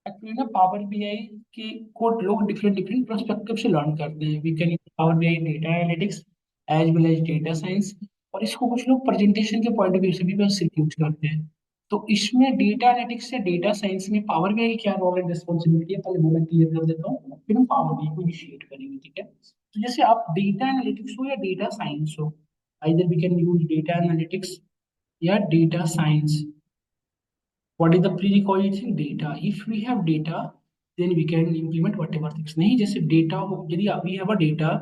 Actually ना power BI की को लोग डिफरेंट डिफरेंट पर्सपेक्टिव से लर्न करते हैं। We can power BI data analytics as well as data science, और इसको कुछ लोग प्रेजेंटेशन के पॉइंट ऑफ व्यू से भी बस यूज करते हैं। तो इसमें डेटा एनालिटिक्स से डेटा साइंस में पावर बीआई की क्या रोल एंड रिस्पॉन्सिबिलिटी है, पहले वो मैं क्लियर कर देता हूँ, फिर हम पावर बीआई को इनिशिएट करेंगे। ठीक है, तो जैसे आप डेटा एनालिटिक्स हो या डेटा साइंस हो, either we can use data analytics या data science. What is the prerequisite thing? Data. If we have data, then we can implement whatever things. नहीं, जैसे data हो, यदि we have a data,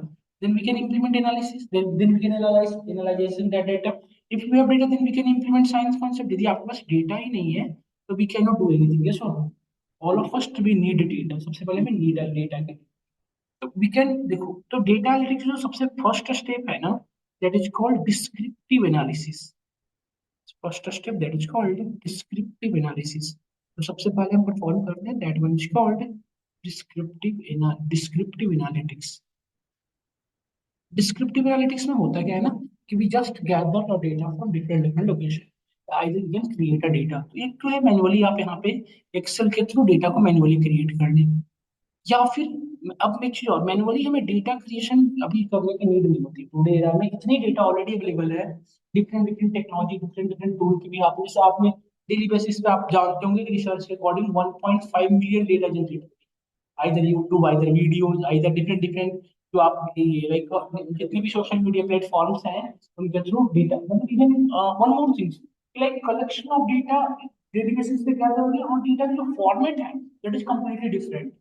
then we can implement analysis. Then we can analyzation that data. If we have data, then we can implement science concept. यदि आपके पास data ही नहीं है, तो we cannot do anything. Yes or no? All of us we need data. सबसे पहले हमें need data के. तो we can देखो, तो data analytics जो सबसे first step है ना, that is called descriptive analysis. First step that is called descriptive analysis. तो सबसे पहले हम परफॉर्म करते हैं that one is called descriptive analytics. Descriptive analytics में होता क्या है ना, कि we just gather the data from different different location, either you can create a data. तो एक तो है मैन्युअली आप यहाँ पे एक्सेल के थ्रू डेटा को मैन्युअली क्रिएट कर लें, या फिर अब मैं चीज और मैनुअली हमें डेटा क्रिएशन अभी करने की नीड नहीं होती। टुडे एरा में इतनी डेटा ऑलरेडी अवेलेबल है, different different technology, different different tool की भी आप, जैसे आपने डेली बेसिस पे आप जानते होंगे कि रिसर्च के according 1.5 million data generate, either YouTube, either videos, either different different जो आप ये लाइक जितने भी सोशल मीडिया प्लेटफॉर्म्स हैं उनके थ्रू डेटा, मतलब even one more things like collection of data daily basis पे क्या जरूरी है, और डेटा की जो फॉर्मेट है that is completely different.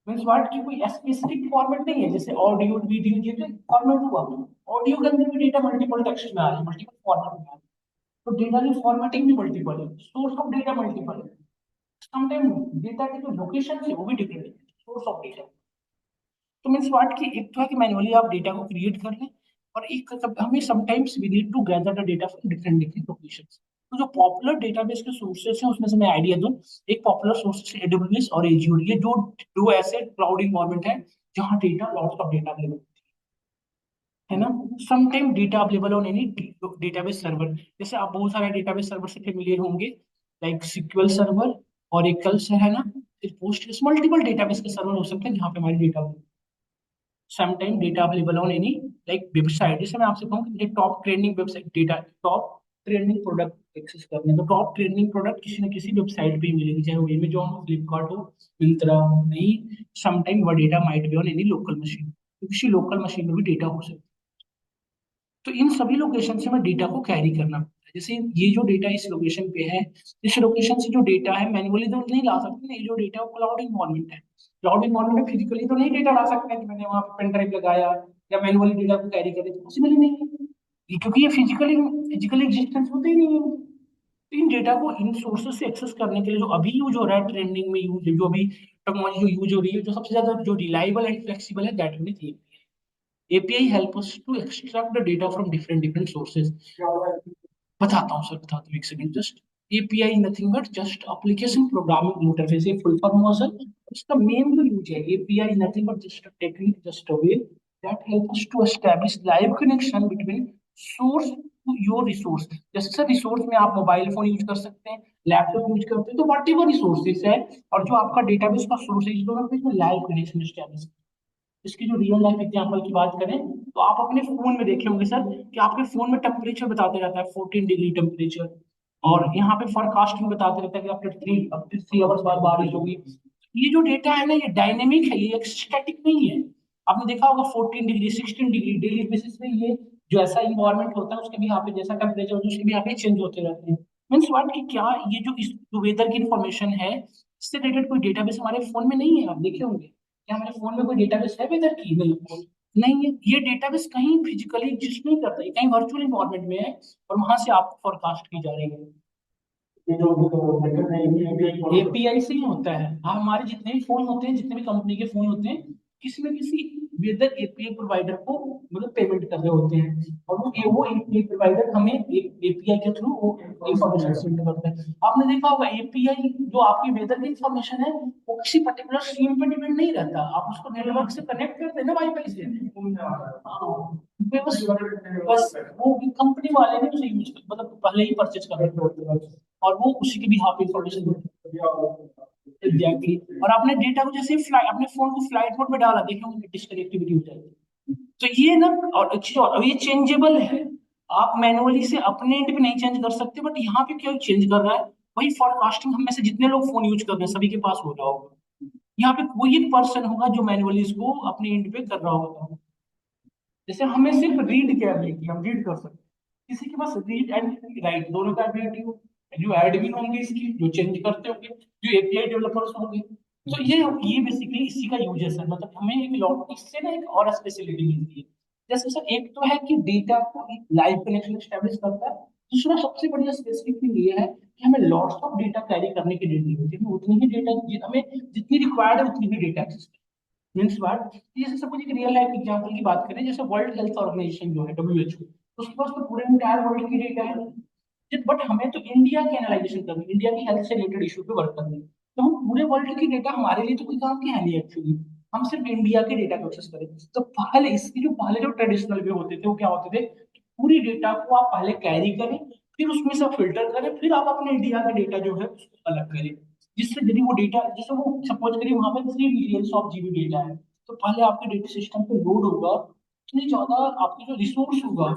Means word की कोई स्पेसिफिक फॉर्मेट नहीं है, जैसे ऑडियो वीडियो ये तो फॉर्मेट हुआ, ऑडियो के अंदर भी डेटा मल्टीपल टेक्स्ट में आ रहा है, मल्टीपल फॉर्मेट में आ रहा है। तो डेटा की फॉर्मेटिंग भी मल्टीपल है, सोर्स ऑफ डेटा मल्टीपल है, समटाइम डेटा की जो लोकेशन है वो भी डिफरेंट है, सोर्स ऑफ डेटा। तो मीन्स व्हाट की एक तो है कि मैन्युअली आप डेटा को क्रिएट कर लें, और एक हमें sometimes we need to gather the data from different different locations. तो जो पॉपुलर डेटाबेस के सोर्सेस हैं उसमें से मैं आइडिया दूं, एक पॉपुलर सोर्सेस एडब्ल्यूएस और एज्योर, ये जो दो ऐसे क्लाउड इन्वायरमेंट है जहां data lots of data available है ना। Sometime data available on any database server, जैसे आप बहुत सारे डेटाबेस सर्वर से फेमिलियर होंगे, लाइक सिक्वल सर्वर, ओरेकल से है ना, फिर पोस्ट, मल्टीपल डेटाबेस के सर्वर हो सकते हैं जहाँ पे हमारी data sometime data available on any like website. जैसे मैं आपसे कहूँ कि मुझे top trending website data, top trending product access करने हैं, तो टॉप ट्रेंडिंग प्रोडक्ट किसी न किसी वेबसाइट पे ही मिलेगी, चाहे वो अमेजोन हो, फ्लिपकार्ट हो, मिंत्रा हो। नहीं, समटाइम वह data might be on any local machine, तो किसी लोकल मशीन में भी डेटा हो सकता है। तो इन सभी लोकेशन से हमें डेटा को कैरी करना पड़ता है। जैसे ये जो डेटा इस लोकेशन पे है, इस लोकेशन से जो डेटा है मैन्युअली तो नहीं ला सकते ना, ये जो डेटा है वो क्लाउड इन्वायरमेंट है। क्लाउड इन्वायरमेंट में फिजिकली तो नहीं डेटा ला सकते हैं कि मैंने वहां पे पेन ड्राइव लगाया या मैन्युअली डेटा को कैरी करे, तो पॉसिबल ही नहीं है, क्योंकि ये फिजिकली फिजिकली एग्जिस्टेंस होते ही नहीं है। तो इन डेटा को इन सोर्सेस से एक्सेस करने के लिए जो अभी यूज हो रहा है, ट्रेंडिंग में यूज, जो अभी टेक्नोलॉजी जो यूज हो रही है, जो सबसे ज्यादा जो रिलायबल एंड फ्लेक्सिबल है, that mean API help us to extract the data from different different sources. बताता हूँ सर, बताता हूँ, एक second just. API nothing but just application programming interface, ये फुल फॉर्म हुआ सर। इसका मेन जो यूज है, API nothing but just a technique, just a way that help us to establish live connection between source to your resource. जैसे sir resource में आप mobile phone use कर सकते हैं, लैपटॉप यूज करते हैं, तो वट एवर रिसोर्सेज है और जो आपका डेटाबेस का सोर्स है, इस दोनों के बीच में लाइव कनेक्शन एस्टैब्लिश। इसकी जो रियल लाइफ एग्जांपल की बात करें, तो आप अपने फोन में देखे होंगे सर कि आपके फोन में टेम्परेचर बताते रहता है 14 डिग्री टेम्परेचर, और यहाँ पे फोरकास्टिंग बताते रहता है कि आफ्टर 3 आवर्स बाद बारिश होगी। ये जो डेटा है ना, ये डायनेमिक है, ये स्टैटिक नहीं है। आपने देखा होगा 14 डिग्री 16 डिग्री डेली बेसिस पे ये जो ऐसा इन्वायरमेंट होता है उसके भी यहाँ पे जैसा टेम्परेचर होता है उसके भी यहाँ पे चेंज होते रहते हैं। मीन्स व्हाट कि क्या ये जो इस वेदर की इंफॉर्मेशन है, इससे रिलेटेड कोई डेटाबेस हमारे फोन में नहीं है, आप देखे होंगे क्या हमारे फोन में कोई डेटाबेस है वेदर की? नहीं है। ये डेटाबेस कहीं फिजिकली एग्जिस्ट नहीं करता, ये कहीं वर्चुअल इन्वायरमेंट में है, और वहां से आपको फोरकास्ट की जा रही है। एपीआई से ही होता है। हाँ, हमारे जितने भी फोन होते हैं, जितने भी कंपनी के फोन होते हैं, किसी न किसी वेदर एपीआई प्रोवाइडर को मतलब पेमेंट कर रहे होते हैं, और वो एपीआई प्रोवाइडर हमें एपीआई के थ्रू वो इंफॉर्मेशन सेंड करता है। आपने देखा होगा एपीआई जो आपकी वेदर की इंफॉर्मेशन है वो किसी पर्टिकुलर सिम पे डिपेंड नहीं रहता, आप उसको नेटवर्क से कनेक्ट करते हैं ना, वाईफाई से। हाँ, बस बस वो कंपनी वाले ने उसे यूज मतलब पहले ही परचेज कर रखे होते हैं, और वो उसी के भी हाफ इंफॉर्मेशन देते हैं। एग्जैक्टली। और आपने डेटा को जैसे फ्लाइट, अपने फोन को फ्लाइट मोड में डाला, देखिए डिस्कनेक्टिविटी हो जाएगी। तो ये ना, और एक चीज और, ये चेंजेबल है। आप मैनुअली से अपने एंड पे नहीं चेंज कर सकते, बट यहाँ पे क्या चेंज कर रहा है, वही फॉरकास्टिंग हम में से जितने लोग फोन यूज कर रहे हैं सभी के पास हो रहा होगा। यहाँ पे कोई एक पर्सन होगा जो मैनुअली इसको अपने एंड पे कर रहा होगा। जैसे हमें सिर्फ रीड की एबिलिटी, हम रीड कर सकते हैं, किसी के पास रीड एंड राइट दोनों का एबिलिटी हो, जो एडमिन होंगे इसकी, जो चेंज करते होंगे, जो एपीआई डेवलपर्स होंगे। तो ये बेसिकली इसी का यूजेस है, मतलब हमें एक लॉट इससे ना एक और स्पेशलिटी मिलती है। जैसे सर एक तो है कि डेटा को एक लाइव कनेक्शन स्टैब्लिश करता है। दूसरा सबसे बढ़िया स्पेसिफिक थिंग ये है कि हमें लॉट्स ऑफ डेटा कैरी करने की डेटा होती है, उतनी ही डेटा हमें जितनी रिक्वायर्ड है उतनी ही डेटा एक्सेस मीन्स बात। जैसे सपोज एक रियल लाइफ एग्जांपल की बात करें, जैसे वर्ल्ड हेल्थ ऑर्गेनाइजेशन जो है डब्ल्यूएचओ, उसके पास तो पूरे इंटायर वर्ल्ड की डेटा है, बट हमें तो इंडिया की एनालाइजेशन करनी है, इंडिया की हेल्थ से रिलेटेड इशू पे वर्क करनी है। तो हम पूरे वर्ल्ड की डेटा हमारे लिए तो कोई काम की है नहीं एक्चुअली, हम सिर्फ इंडिया के डेटा को एक्सेस करें। तो पहले इसके जो पहले जो ट्रेडिशनल वे होते थे वो क्या होते थे, पूरी डेटा को आप पहले कैरी करें, फिर उसमें से फिल्टर करें, फिर आप अपने इंडिया का डेटा जो है उसको अलग करें। जिससे यदि वो डेटा, जैसे वो सपोज करिए वहां पे 3 मिलियन ऑफ जीबी डेटा है, तो पहले आपके डेटा सिस्टम पे लोड होगा, इतनी ज्यादा आपकी जो रिसोर्स होगा,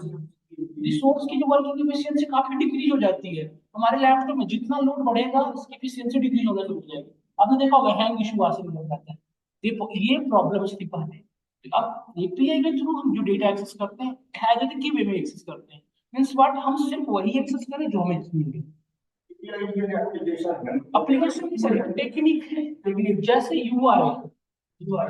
रिसोर्स की जो वर्किंग एफिशिएंसी काफी डिक्रीज हो जाती है। हमारे लैपटॉप में जितना लोड बढ़ेगा उसकी एफिशिएंसी डिक्रीज होना शुरू हो जाएगी। आपने देखा होगा हैंग इशू आ शुरू हो जाता है। ये प्रॉब्लम इसकी पहले। तो अब एपीआई के थ्रू हम जो डेटा एक्सेस करते हैं, हैजर्ड की वे में एक्सेस करते हैं, मींस व्हाट, हम सिर्फ वही एक्सेस करें जो हमें चाहिए। एप्लीकेशन की सारी टेक्निक है, जैसे URL,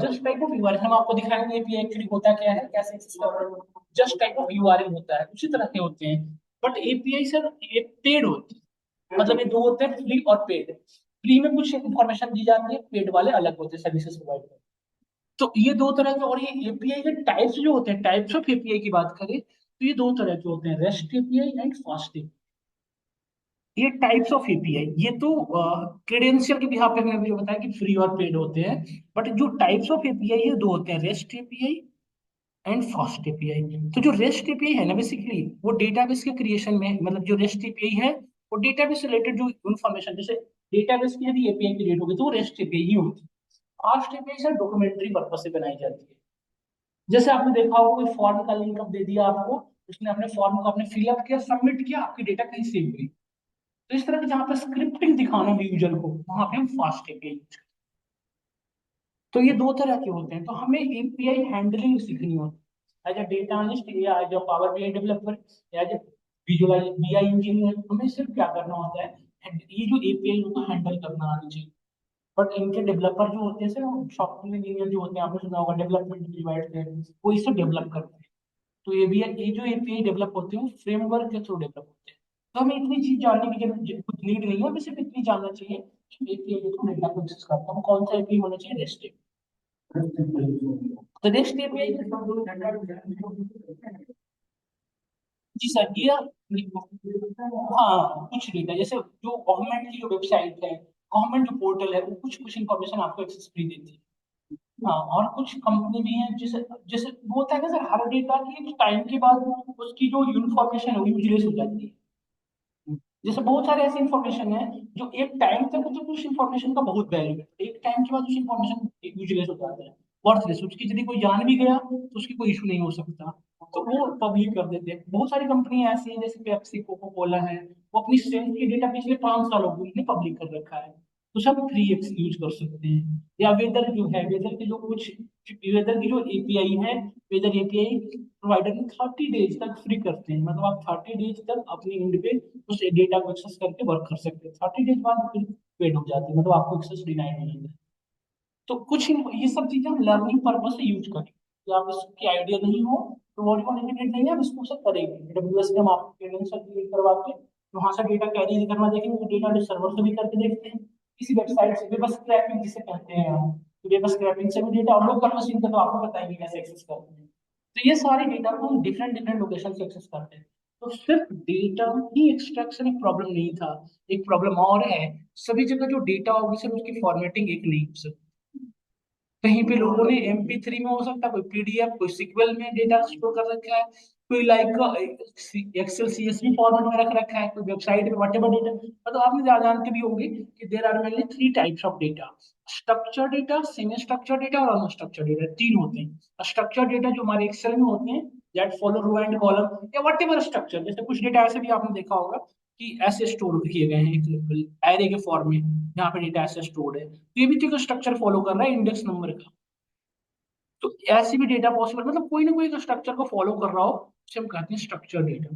just type of URL हम आपको दिखाएंगे एपीआई एक्चुअली होता क्या है, कैसे एक्सेस कर रहे हो। जस्ट टाइप ऑफ यूआरएल होता है, उसी तरह के होते हैं। बट एपीआई सर ये पेड होती है, मतलब ये दो होते हैं, फ्री और पेड। फ्री में कुछ इंफॉर्मेशन दी जाती है, पेड वाले अलग होते हैं सर्विसेज प्रोवाइड करते हैं। तो ये दो तरह के, और ये एपीआई के टाइप्स जो होते हैं, टाइप्स ऑफ एपीआई की बात करें तो ये दो तरह के होते हैं, रेस्ट एपीआई एंड फास्ट। ये टाइप्स ऑफ एपीआई, ये तो क्रेडेंशियल के बिहाफ पे हमने जो बताया कि फ्री और पेड होते हैं। बट जो टाइप्स ऑफ एपीआई है दो होते हैं, rest API and fast API. तो जो रेस्ट एपीआई है ना बेसिकली वो डेटाबेस के क्रिएशन में, मतलब जो रेस्ट एपीआई है वो डेटाबेस से रिलेटेड जो इन्फॉर्मेशन, जैसे डेटाबेस की यदि एपीआई क्रिएट होगी तो वो रेस्ट एपीआई ही होती है। Fast API sir documentary purpose से बनाई जाती है। जैसे आपने देखा होगा कोई फॉर्म का लिंक अब दे दिया आपको, उसने अपने फॉर्म को आपने फिलअप किया, सबमिट किया, आपकी डेटा कहीं सेव हुई। तो इस तरह की जहां पे स्क्रिप्टिंग दिखाना भी यूजर को, वहां पे हम फास्ट एपीआई यूज करते हैं। तो ये दो तरह के होते हैं, तो हमें एपीआई हैंडलिंग सीखनी होती है एज अ डेटा एनालिस्ट या as a power BI developer या as a visualize BI engineer. हमें सिर्फ क्या करना होता है, ये जो एपीआई को हैंडल करना आना चाहिए। बट इनके डेवलपर जो होते हैं सर, सॉफ्टवेयर इंजीनियर जो होते हैं, आपने सुना होगा डेवलपमेंट डिवाइड से, वो इसे डेवलप करते हैं। तो ये जो एपीआई डेवलप होते हैं वो फ्रेमवर्क के थ्रू डेवलप होते हैं। तो हमें इतनी चीज जानने की जरूरत कुछ नीड नहीं है, हमें सिर्फ इतनी जानना चाहिए कि एपीआई के थ्रू डेटा को एक्सेस करता हूँ, कौन सा एपीआई होना चाहिए, रेस्ट एपीआई। तो रेस्ट एपीआई, जी सर ये, हाँ कुछ डेटा, जैसे जो गवर्नमेंट की जो वेबसाइट है, गवर्नमेंट जो पोर्टल है, वो कुछ कुछ इंफॉर्मेशन आपको एक्सेस फ्री देती है। हाँ, और कुछ कंपनी भी है जैसे, जैसे वो होता है ना सर, हर डेटा की एक टाइम के बाद उसकी जो यूनिफॉर्मेशन है वो यूजलेस हो जाती है। जैसे बहुत सारे ऐसी इंफॉर्मेशन है जो एक टाइम तक तो कुछ इंफॉर्मेशन का बहुत वैल्यू है, एक टाइम के बाद उस इंफॉर्मेशन यूजलेस हो जाता है, वर्थलेस, उसकी यदि कोई जान भी गया तो उसकी कोई इशू नहीं हो सकता। तो वो पब्लिक कर देते हैं। बहुत सारी कंपनियां ऐसी हैं जैसे पेप्सी, कोको कोला है, वो अपनी सेल की डेटा पिछले 5 सालों की पब्लिक कर रखा है, तो सब फ्री यूज कर सकते हैं। या वेदर जो है, वेदर के जो कुछ, वेदर की जो एपीआई है, वेदर एपीआई प्रोवाइडर ने 30 डेज तक फ्री करते हैं, मतलब आप 30 डेज तक अपनी एंड पे उस डेटा को एक्सेस करके वर्क कर सकते हैं। 30 डेज बाद फिर पेड हो जाती है, मतलब आपको एक्सेस डिनाई हो जाता है। तो कुछ ये सब चीजें हम लर्निंग पर्पज से यूज करें, कि आप इसकी आइडिया नहीं हो तो वो लिमिटेड नहीं है, आप इसको सब करेंगे एडब्ल्यूएस में हम आपको क्रेडेंशियल क्रिएट करवा के वहां से डेटा कैरी करना देखेंगे, डेटा सर्वर से भी करके देखते हैं, किसी वेबसाइट से वेब स्क्रैपिंग जिसे कहते हैं हम, तो वेब स्क्रैपिंग से भी डेटा, और लोकल मशीन का तो आपको बताएंगे कैसे एक्सेस करते हैं। तो ये सारे डेटा को हम डिफरेंट डिफरेंट लोकेशन से एक्सेस करते हैं। तो सिर्फ डेटा ही एक्सट्रैक्शन एक प्रॉब्लम नहीं था, एक प्रॉब्लम और है, सभी जगह जो डेटा होगी सिर्फ उसकी फॉर्मेटिंग एक नहीं हो सकती। कहीं पे लोगों ने MP3 में हो सकता है, कोई पीडीएफ, कोई सिक्वल में डेटा स्टोर कर रखा है, कोई लाइक एक्सेल सीएसवी फॉर्मेट में रख रखा है, कोई वेबसाइट में व्हाटएवर डेटा। मतलब आप जानते भी होंगे कि there are mainly three types of data: structure data, semi structure data और अनस्ट्रक्चर डेटा। तीन होते हैं। स्ट्रक्चर डेटा जो हमारे एक्सेल में होते हैं, that follow row and column या व्हाटएवर स्ट्रक्चर। जैसे कुछ डेटा ऐसे भी आपने देखा होगा कि ऐसे स्टोर किए गए हैं एक एरे के फॉर्म में, यहाँ पे डेटा ऐसे स्टोर है, तो ये भी तो स्ट्रक्चर फॉलो कर रहा है इंडेक्स नंबर का। तो ऐसी भी डेटा पॉसिबल, मतलब कोई ना कोई स्ट्रक्चर को फॉलो कर रहा हो, उसे हम कहते हैं स्ट्रक्चर डेटा।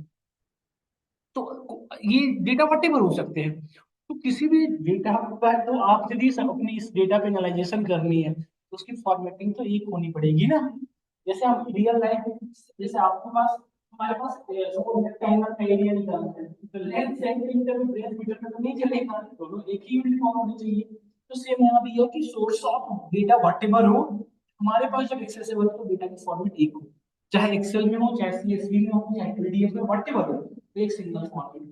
तो ये डेटा वटेवर हो सकते हैं। तो किसी भी डेटा पर तो आप यदि अपनी इस डेटा पे एनालाइजेशन करनी है तो उसकी फॉर्मेटिंग तो एक होनी पड़ेगी ना। जैसे हम रियल लाइफ, जैसे आपके पास, हमारे पास टाइमर का एरिया निकालना है, तो लेंथ सेंटीमीटर में ब्रेथ मीटर में तो नहीं चलेगा, दोनों एक ही यूनिफॉर्म होनी चाहिए। तो सेम यहाँ भी है कि सोर्स ऑफ डेटा वटेवर हो, हमारे पास जब एक्सेसिबल हो तो डेटा की फॉर्मेट एक हो, चाहे एक्सेल में हो, चाहे सीएसवी में हो, चाहे पीडीएफ में, वटेवर हो, तो एक सिंगल फॉर्मेट।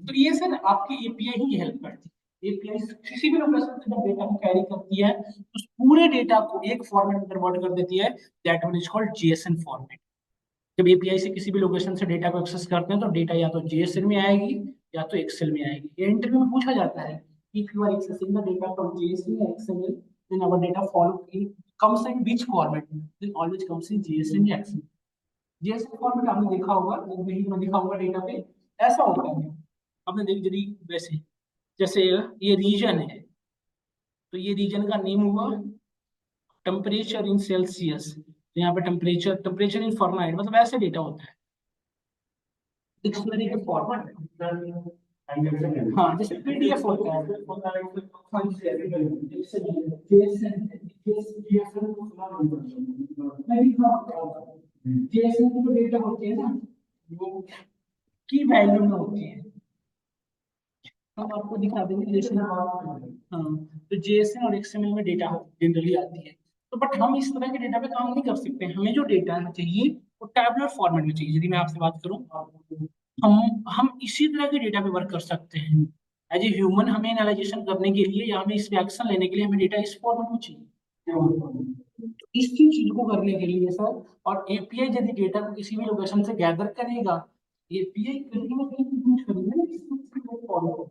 तो ये सर आपकी एपीआई ही हेल्प करती है। एपीआई किसी भी लोकेशन से जब डेटा को कैरी करती है तो उस पूरे डेटा को एक फॉर्मेट में कन्वर्ट कर देती है, that one is called JSON format. जब एपीआई से किसी भी लोकेशन से डेटा को एक्सेस करते हैं तो डेटा या तो जेएसएन में आएगी या तो एक्सेल में आएगी। ये इंटरव्यू में पूछा जाता है, if you are accessing the data from JSON या XML, then our data follow in comes in which format, then always comes in JSON या एक्सएमएल। जेएसएन फॉर्मेट आपने देखा होगा, वो भी मैं दिखाऊंगा डेटा पे, ऐसा होता है। आपने देख यदि वैसे, जैसे ये रीजन है, तो ये रीजन का नेम हुआ टेम्परेचर इन सेल्सियस, तो यहाँ पे टेम्परेचर, टेम्परेचर इन फॉर्नाइट, मतलब ऐसे डेटा होता है डिक्शनरी के फॉर्मेट। हाँ, जैसे पीडीएफ होता है। जेएसएन की जो डेटा होती है ना, वो की वैल्यू में होती है। हम आपको दिखा देंगे जैसे, हाँ, तो जेएसएन और एक्सएमएल में डेटा जनरली आती है। तो बट हम इस तरह के डेटा पे काम नहीं कर सकते, हमें जो डेटा चाहिए वो टैबुलर फॉर्मेट में चाहिए। यदि मैं आपसे बात करूं, हम इसी तरह के डेटा पे वर्क कर सकते हैं। एज ए ह्यूमन हमें एनालाइजेशन करने के लिए या हमें इस पे एक्शन लेने के लिए हमें डेटा इस फॉर्मेट में चाहिए। तो इसी चीज को करने के लिए सर, और एपीआई यदि डेटा को किसी भी लोकेशन से गैदर करेगा, एपीआई कहीं ना कहीं यूज करेगा ना किसी फॉर्मेट,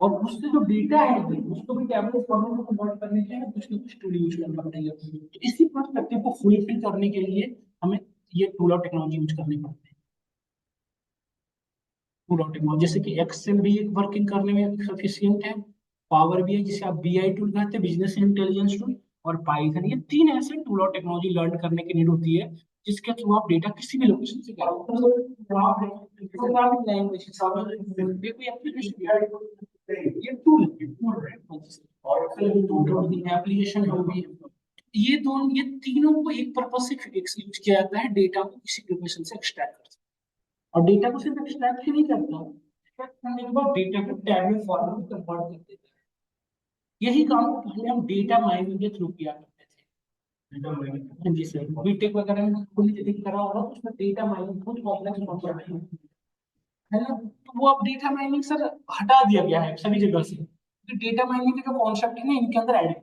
और उससे जो डेटा है उसको भी टैबलेट फॉर्मेट में कन्वर्ट करने के लिए कुछ ना कुछ टूल यूज करना पड़ेगा। तो इसी पर्सपेक्टिव को फुलफिल करने के लिए हमें ये टूल और टेक्नोलॉजी यूज करनी पड़ती है। टूल और टेक्नोलॉजी जैसे कि एक्सेल भी वर्किंग करने में सफिशियंट है, पावर भी है जिसे आप बीआई टूल कहते हैं, बिजनेस इंटेलिजेंस टूल, और पाइथन, ये तीन ऐसे टूल और टेक्नोलॉजी लर्न करने की नीड होती है जिसके थ्रू आप डेटा किसी भी लोकेशन से प्रोग्रामिंग लैंग्वेज, ये कोई एप्लीकेशन, ये टूल एप्लीकेशन होगी। ये दोनों, ये तीनों को एक पर्पज से यूज किया जाता है, डेटा को किसी लोकेशन से एक्सट्रैक्ट करना। और डेटा को सिर्फ एक्सट्रैक्ट ही नहीं करता, एक्सट्रैक्ट करने के बाद डेटा को टैबुलर फॉर्मेट में कन्वर्ट कर देता है। यही काम पहले हम डेटा माइनिंग के थ्रू किया करते थे। हाँ जी सर, बीटेक वगैरह में खुद यदि करा होगा तो उसमें डेटा माइनिंग बहुत कॉम्प्लेक्स कॉन्सेप्ट है ना। तो वो अब डेटा माइनिंग सर हटा दिया गया है सभी जगह से, तो डेटा माइनिंग के जो कॉन्सेप्ट है ना इनके अंदर ऐड,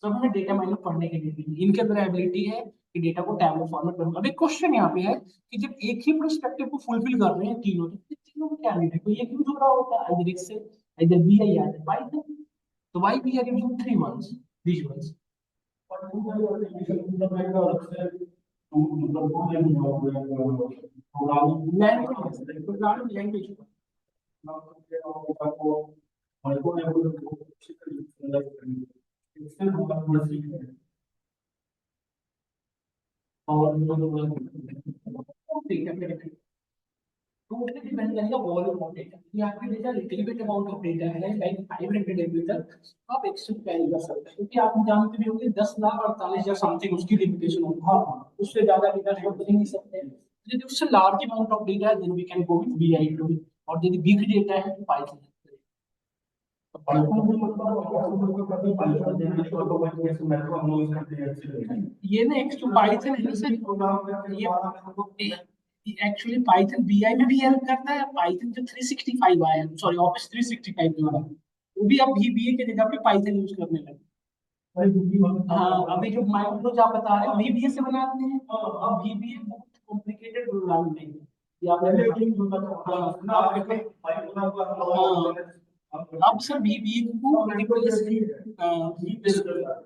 तो हमें डेटा माइनिंग पढ़ने के लिए भी इनके अंदर एबिलिटी है कि डेटा को टैबुलर फॉर्मेट में। अब एक क्वेश्चन यहाँ पे है कि जब एक ही पर्सपेक्टिव को फुलफिल कर रहे हैं तीनों, तो तीनों में क्या नीड है, कोई एक यूज हो रहा होता है, either Excel, either BI, either Python. तो why we are using three ones, these ones. Language, language, और ठीक है, टोटली डिपेंड करेगा वॉल्यूम ऑफ डेटा। ये आपके data little bit amount of data है, लाइक 500 एमबी तक, तो आप एक्सेल कैरी कर सकते हैं, क्योंकि आप जानते भी होंगे 10,48,000 समथिंग उसकी लिमिटेशन होती है, उससे ज्यादा डेटा स्टोर कर नहीं सकते। यदि उससे लार्ज अमाउंट ऑफ डेटा है, then we can go with BI tool, और यदि बिग डेटा है तो पाइथन। ये ना एक तो पाइथन है ना सर, ये एक्चुअली पाइथन बीआई में भी हेल्प करता है। पाइथन जो 365 आया है, सॉरी ऑफिस 365 जो है, वो भी अब VBA के जगह पे पाइथन यूज करने लगे। हाँ, अभी जो माइक्रोज आप बता रहे हो VBA से बनाते हैं, अब VBA कॉम्प्लिकेटेड प्रोग्राम नहीं है। ये आप हाँ, आप देखो, हाँ, अब सर भी को रिप्लेस,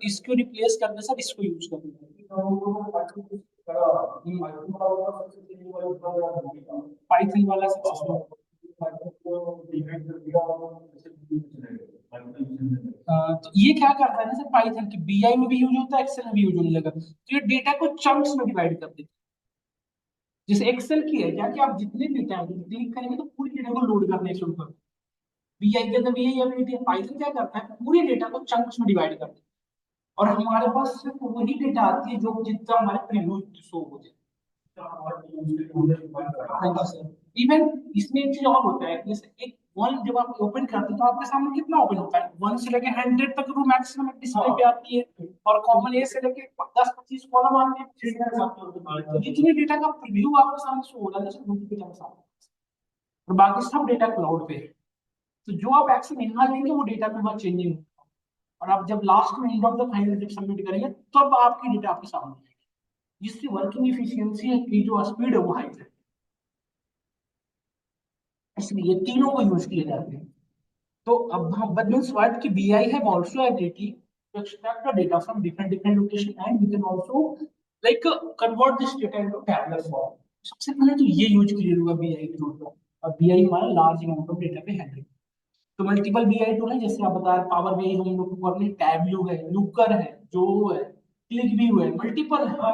इसको रिप्लेस करके सर इसको यूज कर पाइथन वाला सक्सेसफुल। तो ये क्या करता है ना सर, पाइथन की बीआई में भी यूज होता है, एक्सेल में भी यूज होने लगा, तो ये डेटा को चंक्स में डिवाइड कर देता है। जैसे एक्सेल की है क्या कि आप जितने डेटा है क्लिक करेंगे तो पूरी डेटा को लोड करने शुरू कर, बीआई के अंदर भी यही एबिलिटी है। पाइथन क्या करता है, पूरे डेटा को चंक्स में डिवाइड करता है, और हमारे पास सिर्फ वही डेटा आती है जो जितना हमारे प्रीव्यू शो हो जाए। हाँ जी सर। इवन इसमें एक चीज और होता है, जैसे एक वन जब आप ओपन करते हैं तो आपके सामने कितना ओपन होता है, 1 से लेके 100 तक रो मैक्सिमम डिस्प्ले पे आती है, और कॉमन ए से लेके 10-25 कॉलम आते हैं। तो जितने डेटा का प्रीव्यू आपके सामने शो हो रहा है सर, उसी डेटा के सामने, और बाकी सब डेटा क्लाउड पे है। तो जो आप एक्शन यहाँ लेंगे वो डेटा पे बहुत चेंजिंग होगा, और आप जब लास्ट में एंड ऑफ द फाइनल जब सबमिट करेंगे तब आपकी डेटा आपके सामने आएगी, जिससे वर्किंग इफिशियंसी की जो स्पीड है वो हाई है। इसलिए तीनों को यूज किए जाते हैं। तो अब हम बदमीन्स व्हाट की BI have also ability to extract the data from different different location, and we can also like convert this data into tabular form। सबसे पहले तो ये यूज क्लियर हुआ बीआई टूल का। और बीआई हमारा लार्ज अमाउंट ऑफ डेटा पे handle, तो मल्टीपल बीआई टूल है, जैसे आप बता रहे पावर बीआई हम लोग को करने, टैबलू है, लूकर है, जो है, क्लिक भी हुआ है, मल्टीपल है। हाँ,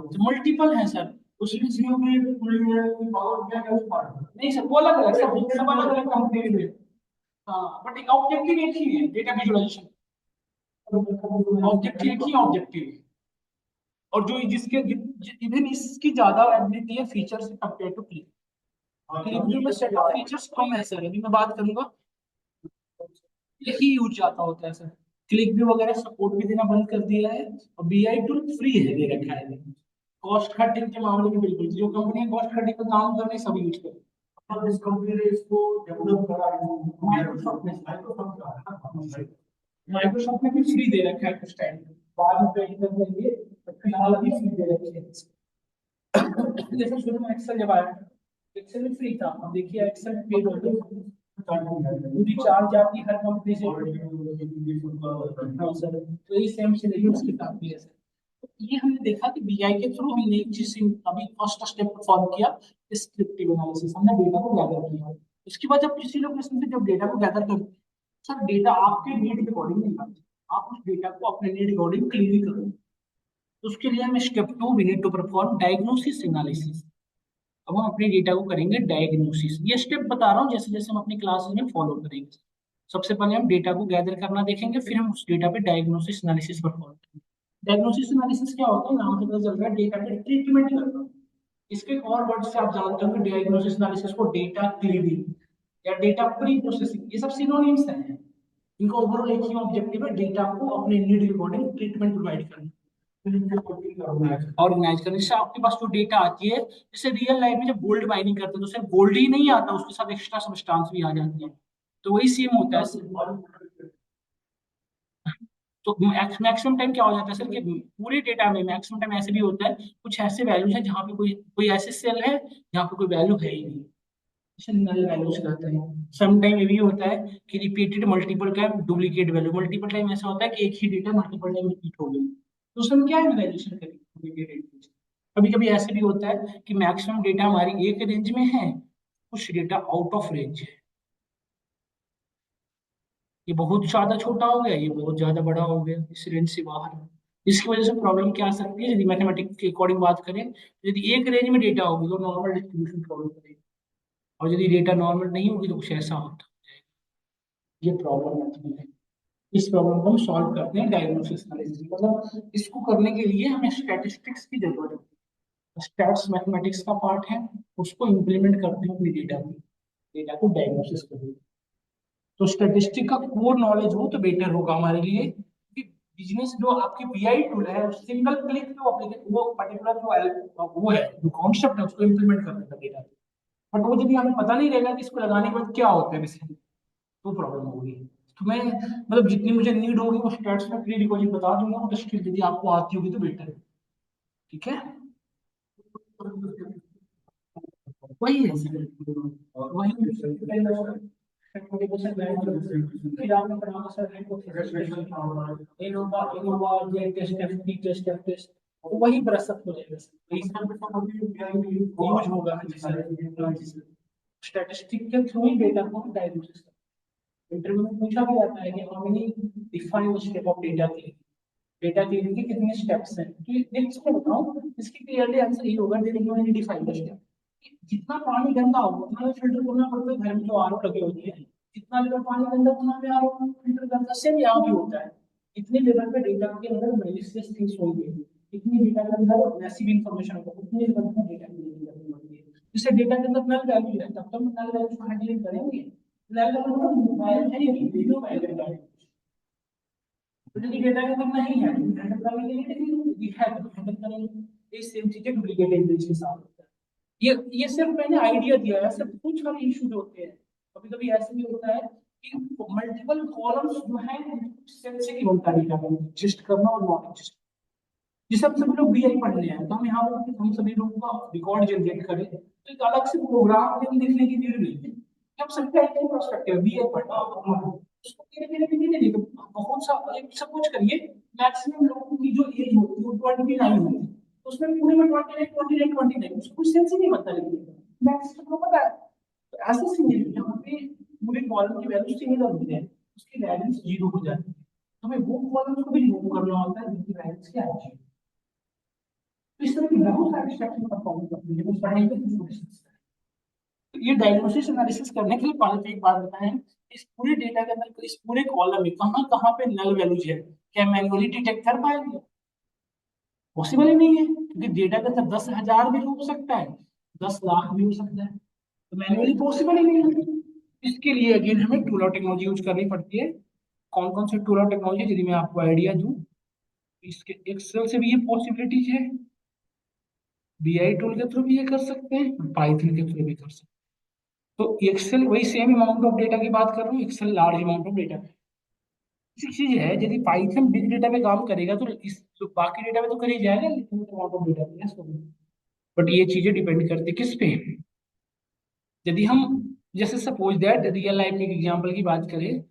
तो मल्टीपल है सर। उसमें जियो में पावर बीआई नहीं सर, वो अलग अलग सब अलग अलग कंपनी में। हाँ, बट एक ऑब्जेक्टिव एक ही है, डेटा विजुअलाइजेशन ऑब्जेक्टिव एक ही ऑब्जेक्टिव है। और जो जिसके इवन इसकी ज्यादा एबिलिटी है फीचर से कंपेयर टू क्लिक। क्लिक में सेट ऑफ फीचर्स कम है सर, अभी मैं बात करूंगा, यही यूज जाता होता है सर। क्लिक व्यू वगैरह सपोर्ट भी देना बंद कर दिया है, और बीआई टूल फ्री है दे रखा है। कॉस्ट कटिंग के मामले में बिल्कुल जो कंपनी कॉस्ट कटिंग का काम कर रही है सब यूज कर, और इस कंपनी ने इसको डेवलप करा है माइक्रोसॉफ्ट ने। माइक्रोसॉफ्ट ने भी फ्री दे रखा है कुछ टाइम, बाद में पे कर देंगे, तो फिलहाल अभी फ्री दे रखी है। जैसे शुरू में एक्सेल जब आया, एक्सेल में फ्री था, अब देखिए एक्सेल पेड हो गया, पूरी चार्ज आपकी हर कंपनी से। हाँ सर, तो ये सेम सिनेरियो उसके साथ भी है सर। तो ये हमने देखा कि बीआई के थ्रू हमने एक चीज अभी फर्स्ट स्टेप परफॉर्म किया, डिस्क्रिप्टिव एनालिसिस, हमने डेटा को गैदर किया। उसके बाद जब किसी लोकेशन से जब डेटा को गैदर कर, सर डेटा आपके नीड के अकॉर्डिंग नहीं आता, आप उस डेटा को अपने नीड के अकॉर्डिंग क्लीन करो। तो उसके लिए हमें step 2 we need to perform diagnosis analysis. अब हम अपने डेटा को करेंगे डायग्नोसिस, ये स्टेप बता रहा हूँ जैसे जैसे हम अपनी क्लासेस में फॉलो करेंगे। सबसे पहले हम डेटा को गैदर करना देखेंगे, फिर हम उस डेटा पे डायग्नोसिस एनालिसिस परफॉर्म करेंगे। डायग्नोसिस एनालिसिस क्या होता है, नाम से पता चल रहा है डेटा पे ट्रीटमेंट करना। इसके और वर्ड से आप जानते होंगे डायग्नोसिस एनालिसिस को डेटा क्लीनिंग या डेटा प्री प्रोसेसिंग, ये सब सिनोनिम्स हैं। इनका ओवरऑल एक ही ऑब्जेक्टिव है, डेटा को अपने नीड के अकॉर्डिंग ट्रीटमेंट प्रोवाइड करना, ऑर्गेनाइज करने से आपके पास जो डेटा आती है। जैसे रियल लाइफ में जब गोल्ड माइनिंग करते हैं तो सिर्फ गोल्ड ही नहीं आता, उसके साथ एक्स्ट्रा सब्सटेंस भी आ जाती है, तो वही सेम होता है। तो मैक्सिमम टाइम क्या हो जाता है सर कि पूरे डेटा में मैक्सिमम टाइम ऐसे भी होता है, कुछ ऐसे वैल्यूज है जहाँ पे कोई कोई ऐसे सेल है जहाँ पे कोई वैल्यू है ही नहीं, जैसे नल वैल्यूज रहते हैं। सम टाइम ये भी होता है कि repeated multiple time duplicate value, multiple time ऐसा होता है कि एक ही डेटा मल्टीपल टाइम रिपीट हो गई, तो उसमें क्या इवैल्यूएशन करेंगे। कभी कभी ऐसे भी होता है कि मैक्सिमम डेटा हमारी एक रेंज में है, कुछ डेटा आउट ऑफ रेंज है, ये बहुत ज्यादा छोटा हो गया, ये बहुत ज्यादा बड़ा हो गया, इस रेंज से बाहर है। इसकी वजह से प्रॉब्लम क्या आ सकती है, यदि मैथमेटिक्स के अकॉर्डिंग बात करें, तो यदि एक रेंज में डेटा होगी तो नॉर्मल डिस्ट्रीब्यूशन प्रॉब्लम करेगी, और यदि डेटा नॉर्मल नहीं होगी तो कुछ ऐसा होता है, ये प्रॉब्लम है। इस प्रॉब्लम को हम सॉल्व करते हैं डायग्नोसिस एनालिसिस, मतलब इसको करने के लिए हमें स्टैटिस्टिक्स की जरूरत है। स्टैट्स मैथमेटिक्स का पार्ट है, उसको इम्प्लीमेंट करते हैं अपनी डेटा में, डेटा को डायग्नोसिस करते हैं। तो स्टैटिस्टिक का कोर नॉलेज हो तो बेटर होगा हमारे लिए, कि बिजनेस जो आपकी बीआई टूल है सिंगल क्लिक पे वो पर्टिकुलर जो वो है जो कॉन्सेप्ट है उसको इम्प्लीमेंट कर देगा डेटा, बट वो यदि हमें पता नहीं रहेगा कि इसको लगाने के बाद क्या होता है बेसिकली, तो प्रॉब्लम होगी। तो मैं मतलब जितनी मुझे नीड होगी वो स्टैट्स में प्री रिकॉर्डिंग बता दूंगा, तो स्किल यदि आपको आती होगी तो बेटर है। ठीक है। वही है सर, वही फिर आपने पढ़ा सर इनोवा इनोवा ये टेस्ट एफटी टेस्ट एफ टेस्ट, तो वही प्रसत हो जाएगा सर, यूज होगा। जी सर, स्टैटिस्टिक के थ्रू ही डेटा को डायग्नोसिस, इंटरव्यू में पूछा भी जाता है कि how many define step of data cleaning, data cleaning के कितने स्टेप्स हैं, तो ये नेक्स्ट में बताऊं इसकी क्लियरली आंसर ये होगा, डिफाइन द स्टेप। जितना पानी गंदा होगा उतना फिल्टर करना पड़ता है, घर में जो आरओ लगे होते हैं, जितना लेवल पानी गंदा उतना में आरओ फिल्टर करना, सेम यहाँ भी होता है। इतने लेवल पे डेटा के अंदर मैलिशियस थिंग्स होंगे, इतनी डेटा के अंदर मैसिव इंफॉर्मेशन होगा, उतने लेवल पे डेटा क्लीनिंग करनी होती है। जिससे डेटा के अंदर नल वैल्यू है तब तो हम नल वैल्यू को हैंडलिंग करेंगे, नल वैल्यू है ही नहीं, डेटा का करना ही है, हैंडल करने के लिए लिखा है, हैंडल करेंगे। ये सेम चीजें डुप्लीकेट इमेज के साथ होता है। ये सिर्फ मैंने आइडिया दिया है, ऐसे बहुत सारे इश्यूज होते हैं। कभी कभी ऐसे भी होता है कि मल्टीपल कॉलम्स जो है सेल से केवल तालिका में एग्जिस्ट करना और नॉट एग्जिस्ट। जिस हम सभी लोग बीआई पढ़ने हैं तो हम यहाँ पर हम सभी लोगों का रिकॉर्ड जनरेट करें तो एक अलग से प्रोग्राम लिखने की जरूरत नहीं है। हम सबका एक ही प्रोस्पेक्टिव बीआई पढ़ना उसको धीरे धीरे धीरे धीरे बहुत सा एक सब कुछ करिए। मैक्सिमम लोगों की जो एज होती है वो 29 होती है, तो उसमें पूरे में 29 उसको कुछ सेंस ही नहीं बनता, लेकिन मैक्सिमम को पता है। तो ऐसे सीन यहाँ पे पूरे कॉलम की वैल्यू सिमिलर होती है, उसकी वैल्यूज जीरो हो जाती है, तो हमें वो कॉलम को भी रिमूव करना होता है जिनकी वैल्यूज क्या है। तो इस तरह की बहुत सारी स्ट्रक्चर परफॉर्म करती है, वो पढ़ाएंगे। ये डायग्नोसिस एनालिसिस करने के लिए पहले एक बात बताएं, इस पूरे डेटा के अंदर इस पूरे कॉलम में कहाँ कहाँ पे नल वैल्यूज है, क्या मैन्युअली डिटेक्ट कर पाएंगे? पॉसिबल ही नहीं है, क्योंकि डेटा के अंदर 10,000 भी हो सकता है, 10 लाख भी हो सकता है, तो मैन्युअली पॉसिबल ही नहीं है। इसके लिए अगेन हमें टूल और टेक्नोलॉजी यूज करनी पड़ती है। कौन कौन से टूल और टेक्नोलॉजी, यदि मैं आपको आइडिया दूं, इसके एक्सेल से भी ये पॉसिबिलिटीज है, बीआई टूल के थ्रू भी ये कर सकते हैं, पाइथन के थ्रू भी कर सकते हैं। तो एक्सेल वही सेम अमाउंट ऑफ डेटा की बात कर रहा हूँ, XL large amount of data. इसी चीज है, यदि पाइथन बिग डेटा पे काम करेगा तो इस तो बाकी डेटा पे तो कर ही जाएगा, लिमिटेड अमाउंट ऑफ डेटा पे। बट ये चीजें डिपेंड करती है किस पे। यदि हम जैसे सपोज दैट रियल लाइफ के एग्जांपल की बात करें,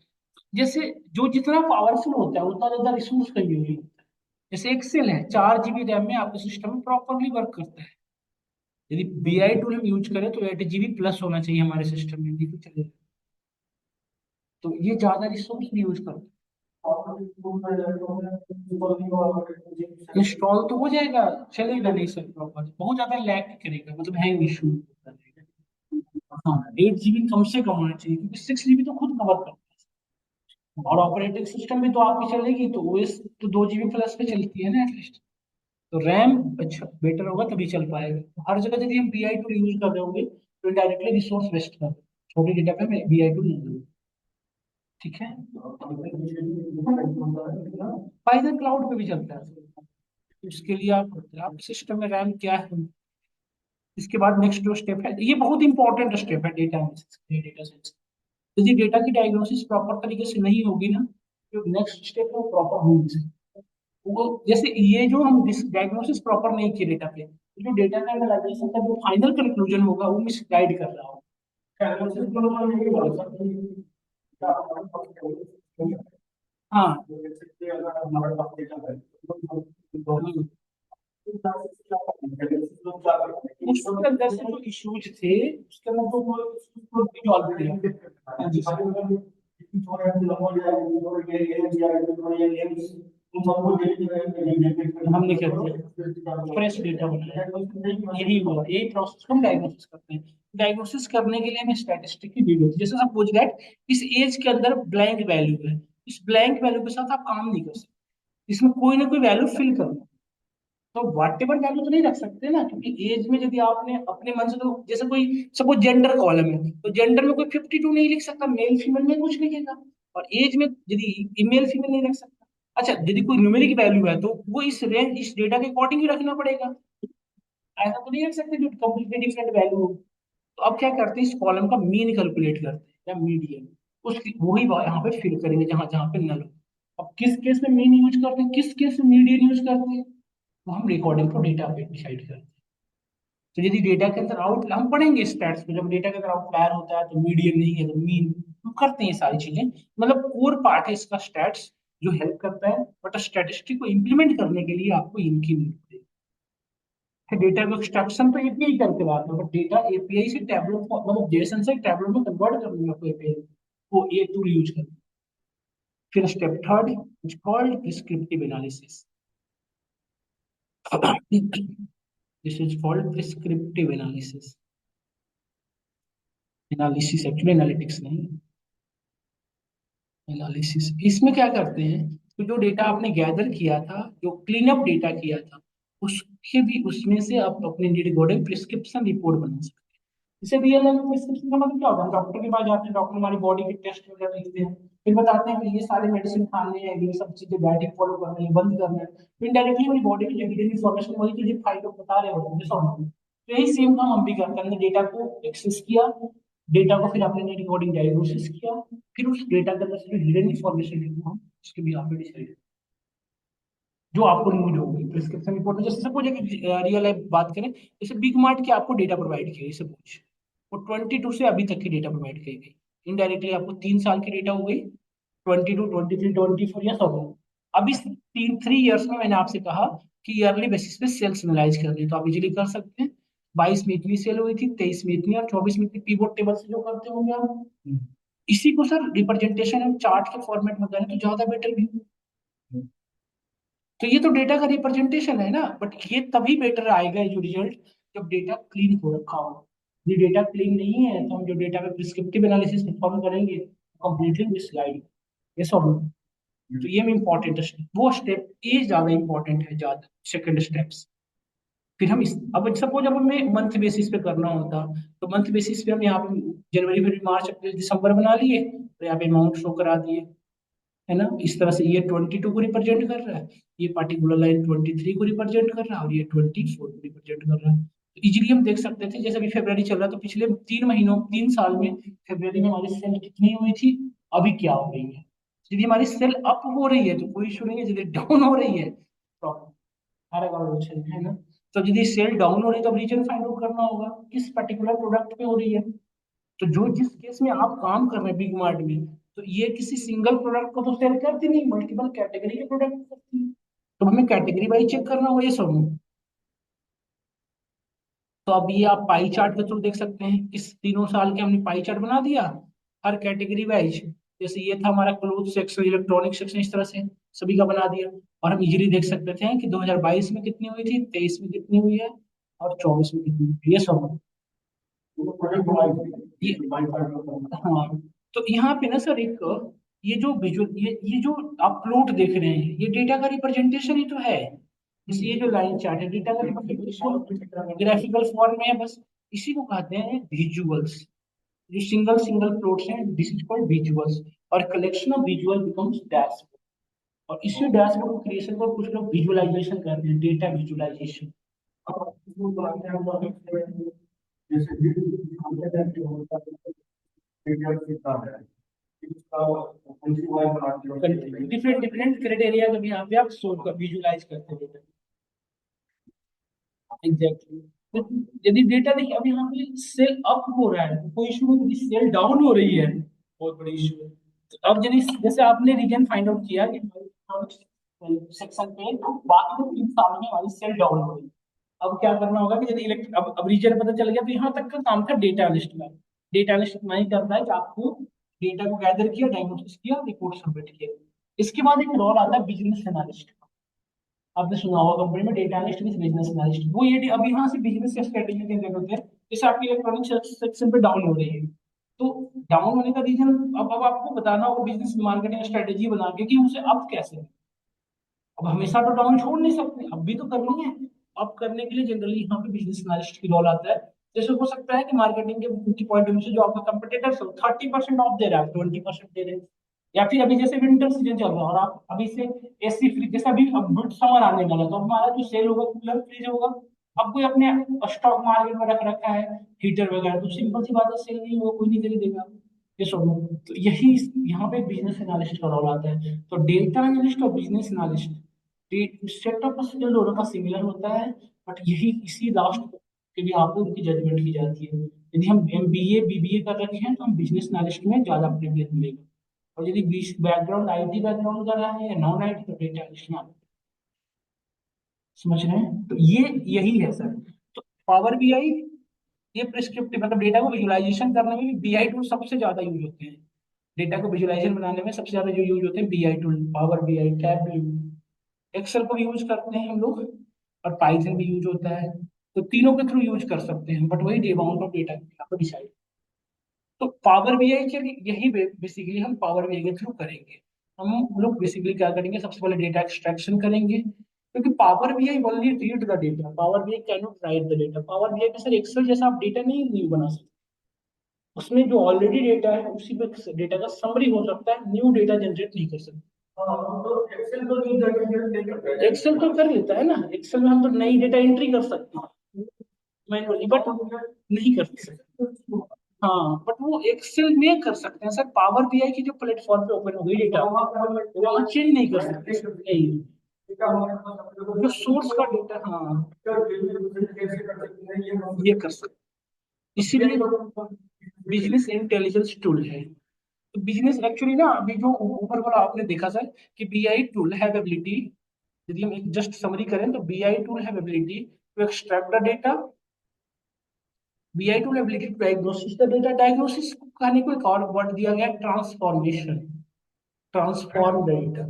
जैसे जो जितना पावरफुल होता है उतना ज्यादा रिसोर्स कंज्यूमिंग होता है। जैसे एक्सेल है, 4 GB रैम में आपके सिस्टम में प्रॉपरली वर्क करता है। यदि बीआई टूल हम यूज करें तो 8 GB प्लस होना चाहिए हमारे सिस्टम में, नहीं तो चलेगा। तो ये ज्यादा रिसोर्स भी यूज करता है। इंस्टॉल तो हो जाएगा, चलेगा नहीं सर, प्रॉपर बहुत ज्यादा लैग करेगा, मतलब हैंग इशू। हाँ, 8 GB कम से कम होना चाहिए, क्योंकि 6 GB तो खुद कवर करता है, और ऑपरेटिंग सिस्टम भी तो आपकी चलेगी तो ओएस तो 2 GB प्लस पे चलती है ना एटलीस्ट। तो रैम अच्छा बेटर होगा तभी चल पाएगा। तो हर जगह यदि हम बीआई टूल यूज कर रहे होंगे तो डायरेक्टली रिसोर्स वेस्ट कर, छोटे डेटा पे हमें बीआई टूल नहीं, ठीक है। पाइथन क्लाउड पे भी चलता है, उसके लिए आप सिस्टम में रैम क्या है। इसके बाद नेक्स्ट जो स्टेप है, ये बहुत इंपॉर्टेंट स्टेप है, डेटा एनालिसिस, डेटा साइंस। यदि डेटा की डायग्नोसिस प्रॉपर तरीके से नहीं होगी ना, तो नेक्स्ट स्टेप है वो प्रॉपर हो नहीं सकता। वो जैसे ये जो हम डायग्नोसिस प्रॉपर नहीं किए डेटा पे, तो जो डेटा का एनालिसिस का जो फाइनल कंक्लूजन होगा वो मिसगाइड कर रहा होगा। हाँ, उसके अंदर से जो इश्यूज थे उसके अंदर तो रिजॉल्व थे। हाँ जी सर। हमने क्या किया, फ्रेश डेटा बनाया, यही हुआ, यही प्रोसेस हम डायग्नोसिस करते हैं। डायग्नोसिस करने के लिए हमें स्टैटिस्टिक की नीड होती है। जैसे सपोज दैट इस एज के अंदर ब्लैंक वैल्यू है, इस ब्लैंक वैल्यू के साथ आप काम नहीं कर सकते, इसमें कोई ना कोई वैल्यू फिल करना। तो वॉट एवर वैल्यू तो नहीं रख सकते ना, क्योंकि एज में यदि आपने अपने मन से, तो जैसे कोई सपोज जेंडर कॉलम है तो जेंडर में कोई 52 नहीं लिख सकता, मेल फीमेल में कुछ लिखेगा। और एज में यदि ईमेल फीमेल नहीं रख सकता। अच्छा, यदि कोई न्यूमेरिक वैल्यू है तो वो इस रेंज इस डेटा के अकॉर्डिंग ही रखना पड़ेगा, ऐसा तो नहीं रख सकते जो कंप्लीटली डिफरेंट वैल्यू हो। तो अब क्या करते हैं, इस कॉलम का मीन कैलकुलेट करते हैं या मीडियन, उसकी वही यहाँ पे फिल करेंगे जहां जहां पे नल हो। अब किस केस में मीन यूज करते हैं, किस केस में मीडियन यूज करते हैं, वो हम रिकॉर्डिंग को डेटा पे डिसाइड करते हैं। तो यदि डेटा के अंदर आउट, हम पढ़ेंगे स्टैट्स में, जब डेटा के अंदर आउटलायर होता है तो मीडियन नहीं है तो मीन, हम करते हैं ये सारी चीजें, मतलब कोर पार्ट है इसका स्टैट्स, जो हेल्प करता है। बट स्टैटिस्टिक को इम्प्लीमेंट करने के लिए आपको इनकी नीड पड़ेगी। डेटा को एक्सट्रैक्शन तो एपीआई करके लाता है, बट डेटा एपीआई से टैबलो, मतलब जेसन से टैबलो में कन्वर्ट करने में आपको एपीआई वो ये टूल यूज करना। फिर step third is called prescriptive analysis. This is called prescriptive analysis. Analysis actually analytics नहीं, एनालिसिस। इसमें क्या करते हैं, तो जो डेटा आपने गैदर किया था, जो क्लीन अप डेटा किया था, उसके भी उसमें से आप अपने नीड अकॉर्डिंग प्रिस्क्रिप्शन रिपोर्ट बना सकते हैं। इसे रियल लाइफ प्रिस्क्रिप्शन का मतलब क्या होता है, डॉक्टर के पास जाते हैं, डॉक्टर हमारी बॉडी के टेस्ट वगैरह लिखते हैं, फिर बताते हैं कि ये सारे मेडिसिन खाने हैं, ये सब चीजें डाइटिंग फॉलो करना है, बंद करना है, तो इनडायरेक्टली हमारी बॉडी की जो हिडन इन्फॉर्मेशन वही चीजें फाइल बता रहे होते हैं सब। तो यही सेम काम हम भी करते हैं, हमने डेटा को एक्सेस किया, डेटा को फिर आपने रिकॉर्डिंग डायग्नोसिस किया, फिर उस डेटा के अंदर से जो हिडन इन्फॉर्मेशन है वो हम उसके भी आप डिसाइड जो आपको नीड होगी प्रिस्क्रिप्शन रिपोर्ट में। जैसे सपोज एक रियल लाइफ बात करें, जैसे बिग मार्ट के आपको डेटा प्रोवाइड किया, सपोज वो 22 से अभी तक की डेटा प्रोवाइड की गई, इनडायरेक्टली आपको 3 साल की डेटा हो गई, 22, 23, 24 या सब। अब इस 3 ईयर्स में मैंने आपसे कहा कि ईयरली बेसिस पे सेल्स एनालाइज करनी है, तो आप इजीली कर सकते हैं। 22 में इतनी सेल हुई थी, 23 में इतनी, और 24 में इतनी, पीवोट टेबल से जो करते होंगे आप। इसी को सर रिप्रेजेंटेशन चार्ट के फॉर्मेट में करें तो ज्यादा बेटर भी। तो ये तो डेटा का रिप्रेजेंटेशन है ना, बट ये तभी बेटर आएगा ये जो रिजल्ट, जब डेटा क्लीन हो रखा हो। ये डेटा क्लीन नहीं है तो हम जो डेटा पे प्रिस्क्रिप्टिव एनालिसिस परफॉर्म करेंगे, कंप्लीटली मिसगाइड, ये सब। तो ये में इंपॉर्टेंट वो स्टेप ये ज्यादा इंपॉर्टेंट है, ज्यादा सेकंड स्टेप्स। फिर हम इस, अब सपोज अब हमें मंथ बेसिस पे करना होता, तो मंथ बेसिस पे हम यहाँ पे जनवरी फरवरी मार्च अप्रैल दिसंबर बना लिए, तो यहाँ पे अमाउंट शो करा दिए, है ना। इस तरह से ये 22 को रिप्रेजेंट कर रहा है, ये पर्टिकुलर लाइन 23 को रिप्रेजेंट कर रहा है, और ये 24 को रिप्रेजेंट कर रहा है। तो इजीली हम देख सकते थे, जैसे अभी फरवरी चल रहा है, तो पिछले 3 महीनों 3 साल में फरवरी में हमारी सेल कितनी हुई थी, अभी क्या हो रही है। यदि हमारी सेल अप हो रही है तो कोई इशू नहीं है, यदि डाउन हो रही है तो हर ऑप्शन है ना। तो यदि सेल डाउन हो रही है तो रीजन फाइंड आउट करना होगा किस पर्टिकुलर प्रोडक्ट पे हो रही है। तो जो जिस केस में आप काम कर रहे हैं बिग मार्ट में, तो ये किसी सिंगल प्रोडक्ट को तो सेल करती नहीं, मल्टीपल कैटेगरी के प्रोडक्ट करती है। तो हमें कैटेगरी वाइज चेक करना होगा ये सब। तो अब ये आप पाई चार्ट के थ्रू देख सकते हैं, इस 3 साल के हमने पाई चार्ट बना दिया हर कैटेगरी वाइज। जैसे ये था हमारा क्लोथ सेक्शन, इलेक्ट्रॉनिक सेक्शन, इस तरह से सभी का बना दिया। और हम इजीली देख सकते थे कि 2022 में कितनी हुई थी, 23 में कितनी हुई है, और 24 में कितनी हुई है, ये सब। ये हाँ। तो यहाँ पे ना सर एक, ये जो विजुअल, ये जो आप प्लॉट देख रहे हैं, ये डेटा का रिप्रेजेंटेशन ही तो है। जैसे ये जो लाइन चार्ट है, डेटा का रिप्रेजेंटेशन ग्राफिकल फॉर्म में है बस। इसी को कहते हैं विजुअल्स। जो सिंगल सिंगल प्लॉट्स हैं, दिस इज कॉल्ड विजुअल्स। और collection of visual becomes dashboard. और इसी डैशबोर्ड क्रिएशन को कुछ लोग विजुअलाइजेशन करते हैं, data visualization. Different different criteria का भी यहाँ पे आप सोल्व कर विजुअलाइज करते हैं। एग्जैक्टली। यदि डेटा देखिए, अब यहाँ पे सेल अप हो रहा है तो कोई इशू नहीं, यदि सेल डाउन हो रही है बहुत बड़ी इशू है। तो अब यदि जैसे आपने रीजन फाइंड आउट किया कि सेक्शन पे बाकी के 3 साल में हमारी सेल डाउन हो रही है, अब क्या करना होगा कि यदि अब रीजन पता चल गया, तो यहाँ तक का काम था डेटा एनालिस्ट का। डेटा एनालिस्ट इतना ही करता है कि आपको डेटा को गैदर किया, डायग्नोसिस किया, रिपोर्ट सबमिट किया। इसके बाद एक रोल आता है बिजनेस एनालिस्ट। आपने सुना होगा कंपनी में data analyst with business analyst, वो ये अब यहाँ से बिजनेस स्ट्रेटेजी के अंदर होते हैं। जैसे आपकी इलेक्ट्रॉनिक सेक्शन पे डाउन हो रही है, तो डाउन होने का रीजन अब आपको बताना होगा बिजनेस मार्केटिंग स्ट्रेटेजी बना के कि उसे अप कैसे। अब हमेशा तो डाउन छोड़ नहीं सकते, अब भी तो करनी है। अब करने के लिए जनरली यहाँ पे बिजनेस एनालिस्ट की रोल आता है। जैसे हो सकता है कि मार्केटिंग के पॉइंट ऑफ व्यू से जो आपका कंपटीटर्स हो 30% ऑफ दे रहा है, 20% दे रहे हैं। या फिर अभी जैसे विंटर सीजन चल रहा है और आप अभी से एसी फ्रिज, जैसे अभी अब गुड समर आने वाला है, तो हमारा जो सेल होगा कूलर फ्रिज होगा। अब कोई अपने स्टॉक मार्केट में रख रखा है हीटर वगैरह, तो सिंपल सी बात है सेल नहीं होगा, कोई नहीं खरीदेगा। ये सब, तो यही यहाँ पे बिजनेस एनालिस्ट का रोल आता है। तो डेटा एनालिस्ट और business analyst set of skill दोनों का सिमिलर होता है, बट यही इसी लास्ट कि भी आप लोग की जजमेंट की जाती है। यदि हम MBA BBA कर रखे हैं तो हम बिजनेस एनालिस्ट में ज्यादा प्रिविलेज मिलेगा, और यदि बैकग्राउंड IT बैकग्राउंड का रहा है या नॉन IT तो डेटा एनालिस्ट में आप समझ रहे हैं। तो ये यही है सर। तो पावर BI ये प्रिस्क्रिप्टिव मतलब डेटा को विजुअलाइजेशन करने में भी BI टूल सबसे ज्यादा यूज होते हैं। डेटा को विजुअलाइजेशन बनाने में सबसे ज्यादा जो यूज होते हैं BI tool, power BI, Tableau, Excel को भी यूज करते हैं हम लोग, और पाइथन भी यूज होता है। तो तीनों के थ्रू यूज कर सकते हैं, बट वही अमाउंट ऑफ डेटा यहाँ पर डिसाइड। तो पावर BI के यही बेसिकली हम पावर BI के थ्रू करेंगे। हम लोग बेसिकली क्या करेंगे, सबसे पहले डेटा एक्सट्रैक्शन करेंगे, क्योंकि power BI only read the data, power BI can not right the data. Power BI में सर एक्सेल जैसा आप डेटा नहीं न्यू बना सकते, उसमें जो ऑलरेडी डेटा है उसी पे डेटा का समरी हो सकता है, न्यू डेटा जनरेट नहीं कर सकते। एक्सेल तो कर लेता है ना, एक्सेल में हम तो नई डेटा एंट्री कर सकते हैं मैनुअली, बट नहीं कर सकते। हाँ, बट वो एक्सेल में कर सकते हैं सर। पावर BI की जो प्लेटफॉर्म पे ओपन हो गई डेटा, वहाँ चेंज नहीं कर सकते सर, नहीं। जो सोर्स का डेटा, हाँ, ये कर सकते, इसीलिए बिजनेस इंटेलिजेंस टूल है। तो बिजनेस एक्चुअली ना, अभी जो ऊपर वाला आपने देखा सर कि BI टूल हैव एबिलिटी, यदि हम एक जस्ट समरी करें तो BI tool have ability to extract the data, BI tool ability to diagnosis the data. Diagnosis कहने को एक और वर्ड दिया गया है, ट्रांसफॉर्मेशन, ट्रांसफॉर्म डेटा,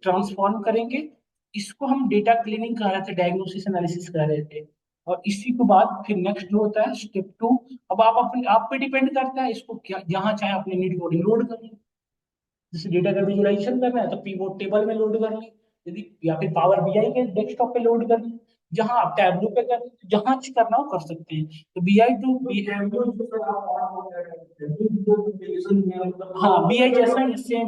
ट्रांसफॉर्म करेंगे। इसको हम डेटा क्लीनिंग कह रहे थे, डायग्नोसिस एनालिसिस कह रहे थे। और इसी के बाद फिर नेक्स्ट जो होता है स्टेप 2। अब आप अपने आप पे डिपेंड करता है, इसको क्या जहां चाहे अपने नीड को लोड कर, जैसे डेटा का विजुअलाइजेशन करना है तो पीवोट टेबल में लोड कर लें, यदि या फिर पावर BI के डेस्कटॉप पे लोड कर लें, जहां आप टैबलू पे कर, जहां करना हो कर सकते हैं। तो BI टू हाँ, BI जैसा ही सेम।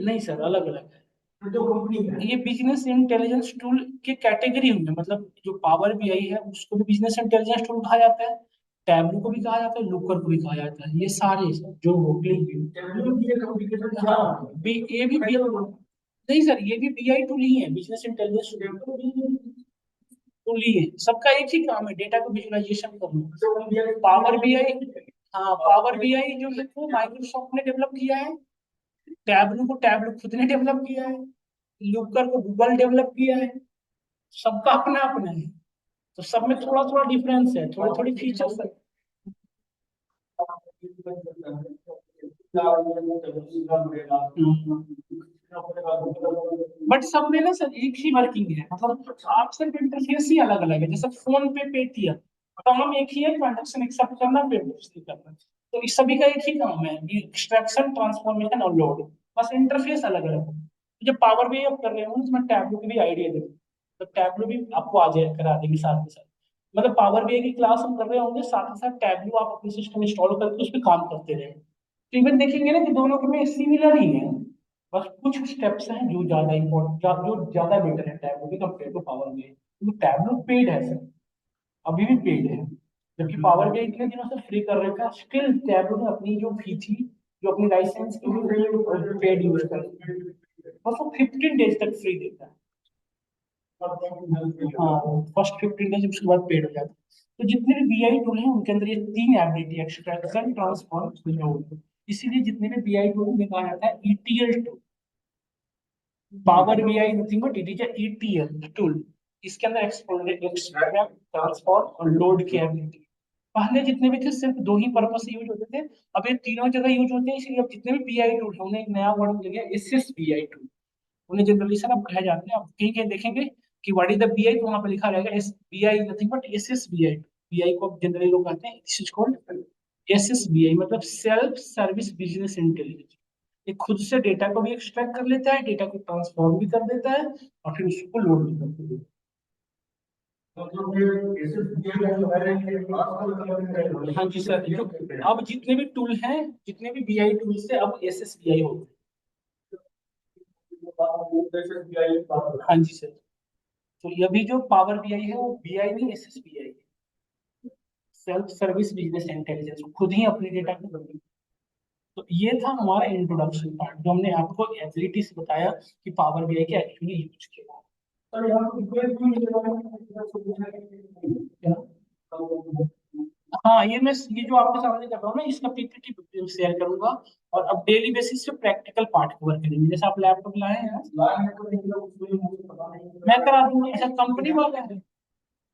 नहीं सर, अलग अलग है। ये बिजनेस इंटेलिजेंस टूल के कैटेगरी होंगे, मतलब जो पावर BI है उसको भी बिजनेस इंटेलिजेंस टूल कहा जाता है, टैबलू को भी कहा जाता है, लुकर को भी कहा जाता है। ये सारे जो हाँ, ये भी नहीं सर, ये भी BI टूल ही है, बिजनेस इंटेलिजेंस टूल ही है। सबका एक ही काम है, डेटा को विजुअलाइजेशन करना। पावर BI, हाँ, पावर BI जो है वो माइक्रोसॉफ्ट ने डेवलप किया है, टैबलू को टैबलू खुद ने डेवलप किया है, लुकर को गूगल डेवलप किया है। सबका अपना अपना है, तो सब में थोड़ा थोड़ा डिफरेंस है, थोड़ी थोड़ी फीचर्स है। बट सब में ना सर एक ही वर्किंग है, मतलब आप सिर्फ इंटरफेस ही अलग अलग है, जैसे फोन पे पेटीएम, काम एक ही है, ट्रांजेक्शन एक्सेप्ट करना, पेमेंट करना। तो इस सभी का एक ही काम है, एक्सट्रैक्शन, ट्रांसफॉर्मेशन और लोड, बस इंटरफेस अलग अलग है। तो जब पावर BI आप कर रहे हो तो मैं टैबलू की भी आइडिया दे, तो टैबलू भी आपको आ जाए करा देंगे साथ के साथ। मतलब पावर BI की क्लास हम कर रहे होंगे, साथ ही साथ टैबलू आप अपने सिस्टम इंस्टॉल करके उस पर काम करते रहे। तो इवन देखेंगे ना कि दोनों में सिमिलर ही है, बस कुछ स्टेप्स हैं जो ज्यादा इम्पोर्टेंट, जो ज्यादा बेटर है टैबलू के कंपेयर टू पावर BI, क्योंकि टैबलू पेड है सर, अभी भी पेड है। जबकि पावर BI इतने दिनों से फ्री कर रहे थे, स्टिल टैबलू ने अपनी जो फी थी, जो अपनी लाइसेंस की पेड यूज कर, बस वो 15 डेज तक फ्री देता है। हाँ, फर्स्ट 15 डेज, उसके बाद पेड हो जाता है। तो जितने भी BI टूल हैं उनके अंदर ये तीन एबिलिटी, एक्सट्रैक्शन, ट्रांसफॉर्म, इसीलिए जितने भी BI टूल में कहा जाता है ETL tool. Power BI nothing but it is ETL tool. इसके अंदर एक्सट्रैक्ट, ट्रांसफॉर्म और लोड की एबिलिटी। पहले जितने भी थे सिर्फ दो ही पर्पस से यूज होते थे, अब ये तीनों जगह यूज होते हैं, इसलिए अब जितने भी BI टूल है उन्हें एक नया वर्ड मिल गया, SSBI टूल। उन्हें जनरली सर अब कहे जाते हैं, आप कहीं कहीं देखेंगे कि व्हाट इज द BI, तो वहां पे लिखा रहेगा SBI nothing but SSBI। BI को जनरली लोग कहते हैं, दिस इज कॉल्ड SSBI, मतलब सेल्फ सर्विस बिजनेस इंटेलिजेंस। ये खुद से डेटा को भी एक्सट्रैक्ट कर लेता है, डेटा को ट्रांसफॉर्म भी कर देता है, और फिर उसको लोड भी कर देता है। हाँ जी सर, जो अब जितने भी टूल हैं, जितने भी BI टूल से अब SSBI होते हैं। हाँ जी सर। तो ये भी जो पावर BI है वो BI नहीं, SSBI, self service business intelligence, खुद ही अपनी डेटा को कर देता है। तो ये था हमारा इंट्रोडक्शन पार्ट, जो हमने आपको एबिलिटी से बताया कि पावर BI के एक्चुअली यूज किया। क्या? हाँ, ये जो आपके सामने कर रहा हूँ ना, इसका पीपीटी शेयर करूंगा। और अब डेली बेसिस पे प्रैक्टिकल पार्ट कवर करेंगे, जैसे आप लैपटॉप लाए हैं। मैं करा दूंगा। अच्छा, कंपनी वाला है,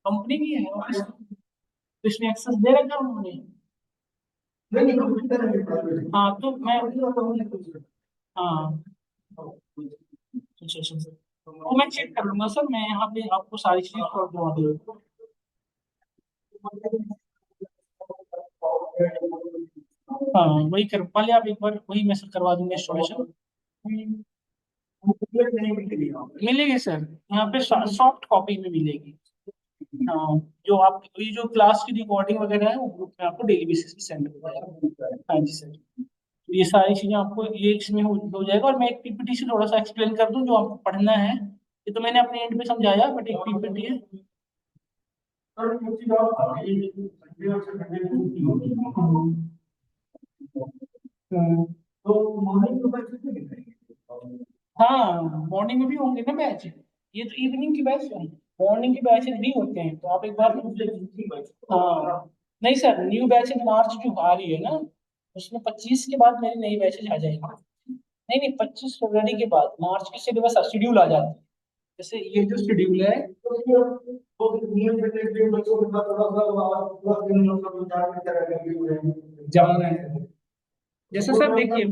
कंपनी की है ऑफिस, तो इसमें एक्सेस दे रखा है उन्होंने। हाँ तो मैं, हाँ, अच्छा अच्छा अच्छा। तो मैं चेक कर लूंगा सर, मैं यहाँ पे आपको सारी चीजें कर दूंगा। हाँ, वही कर, पहले आप एक बार वही मैं करवा दूंगा इंस्टॉलेशन। मिलेगी सर, यहाँ पे सॉफ्ट कॉपी में मिलेगी। हाँ, जो आप ये जो क्लास की रिकॉर्डिंग वगैरह है वो ग्रुप में आपको डेली बेसिस पे सेंड हो जाएगा। हाँ जी सर, तो ये सारी चीजें आपको ये इसमें हो जाएगा। और मैं एक पीपीटी से थोड़ा सा एक्सप्लेन कर दूं जो आपको पढ़ना है। ये तो मैंने अपने एंड पे समझाया, बट एक पीपीटी है। हम्म, हाँ, मॉर्निंग में भी होंगे ना बैच। ये तो इवनिंग की बैच है, मॉर्निंग के बैचेस भी होते हैं, तो आप एक बार। हाँ, नहीं सर, न्यू बैच इन मार्च जो आ रही है ना, उसमें 25 के बाद मेरी नई बैचेज आ जाएगी। नहीं नहीं, 25 फरवरी के बाद मार्च के सिलेबस शेड्यूल आ जाती है। जैसे ये जो शेड्यूल है, जाना है। जैसे सर देखिए,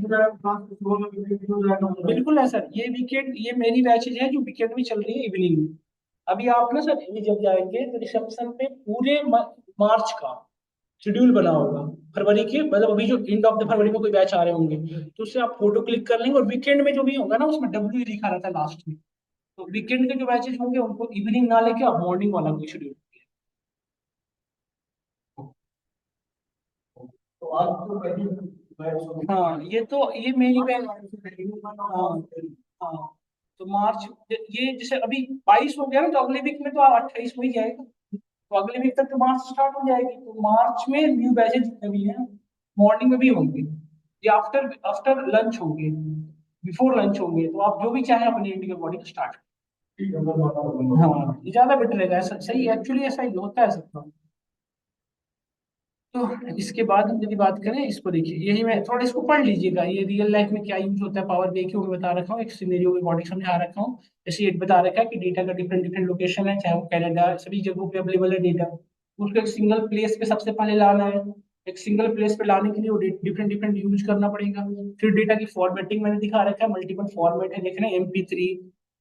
बिल्कुल है सर, ये वीकेंड ये मेरी बैचेज है जो वीकेंड में चल रही है इवनिंग में। अभी आप ना सर ये जब जाएंगे तो रिसेप्शन पे पूरे मार्च का शेड्यूल बना होगा। फरवरी के मतलब अभी जो एंड ऑफ द फरवरी में कोई बैच आ रहे होंगे, तो उससे आप फोटो क्लिक कर लेंगे, और वीकेंड में जो भी होगा ना उसमें डब्ल्यू लिखा रहता है लास्ट में। तो वीकेंड के जो बैचेज होंगे उनको इवनिंग ना लेके आप मॉर्निंग वाला कोई शेड्यूल। हाँ, ये मेरी बहन। हाँ हाँ, तो मार्च, ये जैसे अभी 22 हो गया ना, तो अगले वीक में तो 28 हो ही जाएगा। तो अगले वीक तक तो मार्च स्टार्ट हो जाएगी, तो मार्च में न्यू बैचेज जितने भी हैं मॉर्निंग में भी होंगे, या आफ्टर आफ्टर लंच होंगे, बिफोर लंच होंगे, तो आप जो भी चाहें अपने इंडिया के अकॉर्डिंग स्टार्ट। हाँ, ये ज्यादा बेटर रहेगा, ऐसा सही, एक्चुअली ऐसा ही होता है सबका। तो इसके बाद हम यदि बात करें, इसको देखिए, यही मैं थोड़ा इसको पढ़ लीजिएगा, ये रियल लाइफ में क्या यूज होता है पावर BI क्यों, मैं बता रखा हूँ, एक सिनेरियो के अकॉर्डिंग समझा रखा हूँ। जैसे ये बता रखा है कि डेटा का डिफरेंट डिफरेंट लोकेशन है, चाहे वो कनाडा, सभी जगहों पे अवेलेबल है डेटा, उसको एक सिंगल प्लेस पे सबसे पहले लाना है। एक सिंगल प्लेस पे लाने के लिए वो डिफरेंट डिफरेंट यूज करना पड़ेगा। फिर डेटा की फॉर्मेटिंग मैंने दिखा रखा है, मल्टीपल फॉर्मेट है, देख रहे हैं, MP3,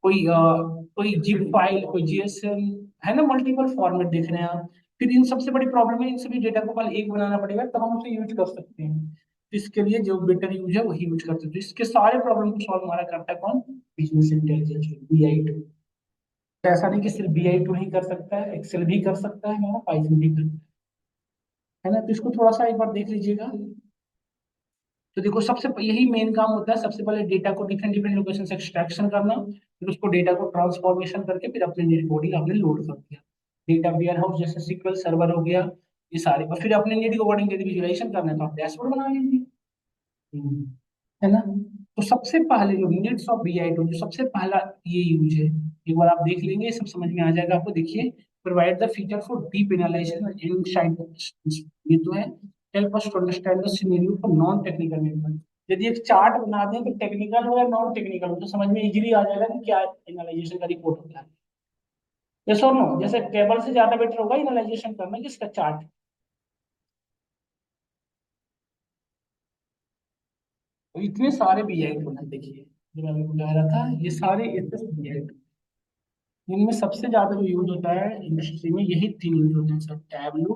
कोई जिप फाइल, कोई JSON, है ना, मल्टीपल फॉर्मेट देख रहे हैं आप। फिर इन सबसे बड़ी प्रॉब्लम है, इन सभी डेटा को पहले एक बनाना पड़ेगा, तब हम उसे यूज कर सकते हैं। तो इसके लिए जो बेटर यूज है वही यूज करते हैं, तो इसके सारे प्रॉब्लम को सॉल्व हमारा करता है कौन? Business intelligence, BI tool. ऐसा नहीं कि सिर्फ BI टूल ही कर सकता है, एक्सेल भी कर सकता है हमारा, पाइथन भी कर सकता है ना। तो इसको थोड़ा सा एक बार देख लीजिएगा। तो देखो, सबसे यही मेन काम होता है, सबसे पहले डेटा को डिफरेंट डिफरेंट लोकेशन से एक्सट्रैक्शन करना, फिर उसको डेटा को ट्रांसफॉर्मेशन करके फिर अपने रिकॉर्डिंग आपने लोड कर दिया। डेटा वेयर हाउस जैसे SQL सर्वर हो गया, ये सारे, और फिर अपने नीड के अकॉर्डिंग यदि विजुअलाइजेशन करना है तो आप डैशबोर्ड बना लीजिए। है ना। तो सबसे पहले जो नीड्स ऑफ BI टूल, जो सबसे पहला ये यूज है, एक बार आप देख लेंगे सब समझ में आ जाएगा आपको। देखिए, provide the feature for deep analysis inside, ये तो है, help us to understand the scenario for non technical member. यदि एक चार्ट बना दें तो टेक्निकल हो या नॉन टेक्निकल हो, तो समझ में इजीली आ जाएगा कि क्या एनालाइजेशन का रिपोर्ट होता है। यस और नो, जैसे टेबल से ज्यादा बेटर होगा एनालाइजेशन करना किसका, चार्ट। तो इतने सारे BI टूल हैं, देखिए जो मैं अभी बता रहा था, ये सारे इतने BI, इनमें सबसे ज्यादा जो यूज होता है इंडस्ट्री में, यही तीन यूज होते हैं सर, टैबलू,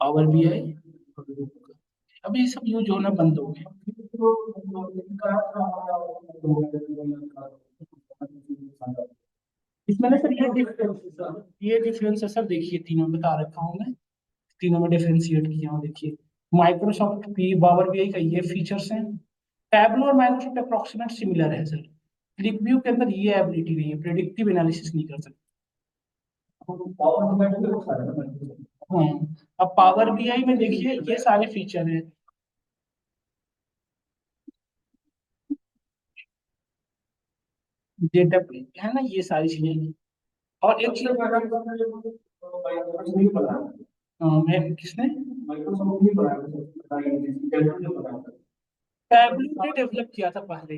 पावर BI और लूका। अभी ये सब यूज होना बंद हो गए। इसमें ना सर ये डिफरेंस है सर, देखिए तीनों बता रखा हूँ मैं, तीनों में डिफरेंशिएट किया हूँ, देखिए। माइक्रोसॉफ्ट पी पावर BI का ये फीचर्स हैं, टैबलू और माइक्रोसॉफ्ट अप्रोक्सीमेट सिमिलर है सर। क्लिकव्यू के अंदर ये एबिलिटी नहीं है, प्रिडिक्टिव एनालिसिस नहीं कर सकते। हाँ, अब पावर BI में देखिए ये सारे फीचर हैं। डेटा है ना, ये सारी चीजें। और एक चीज मैं किसने टैबलेट ने डेवलप किया था पहले,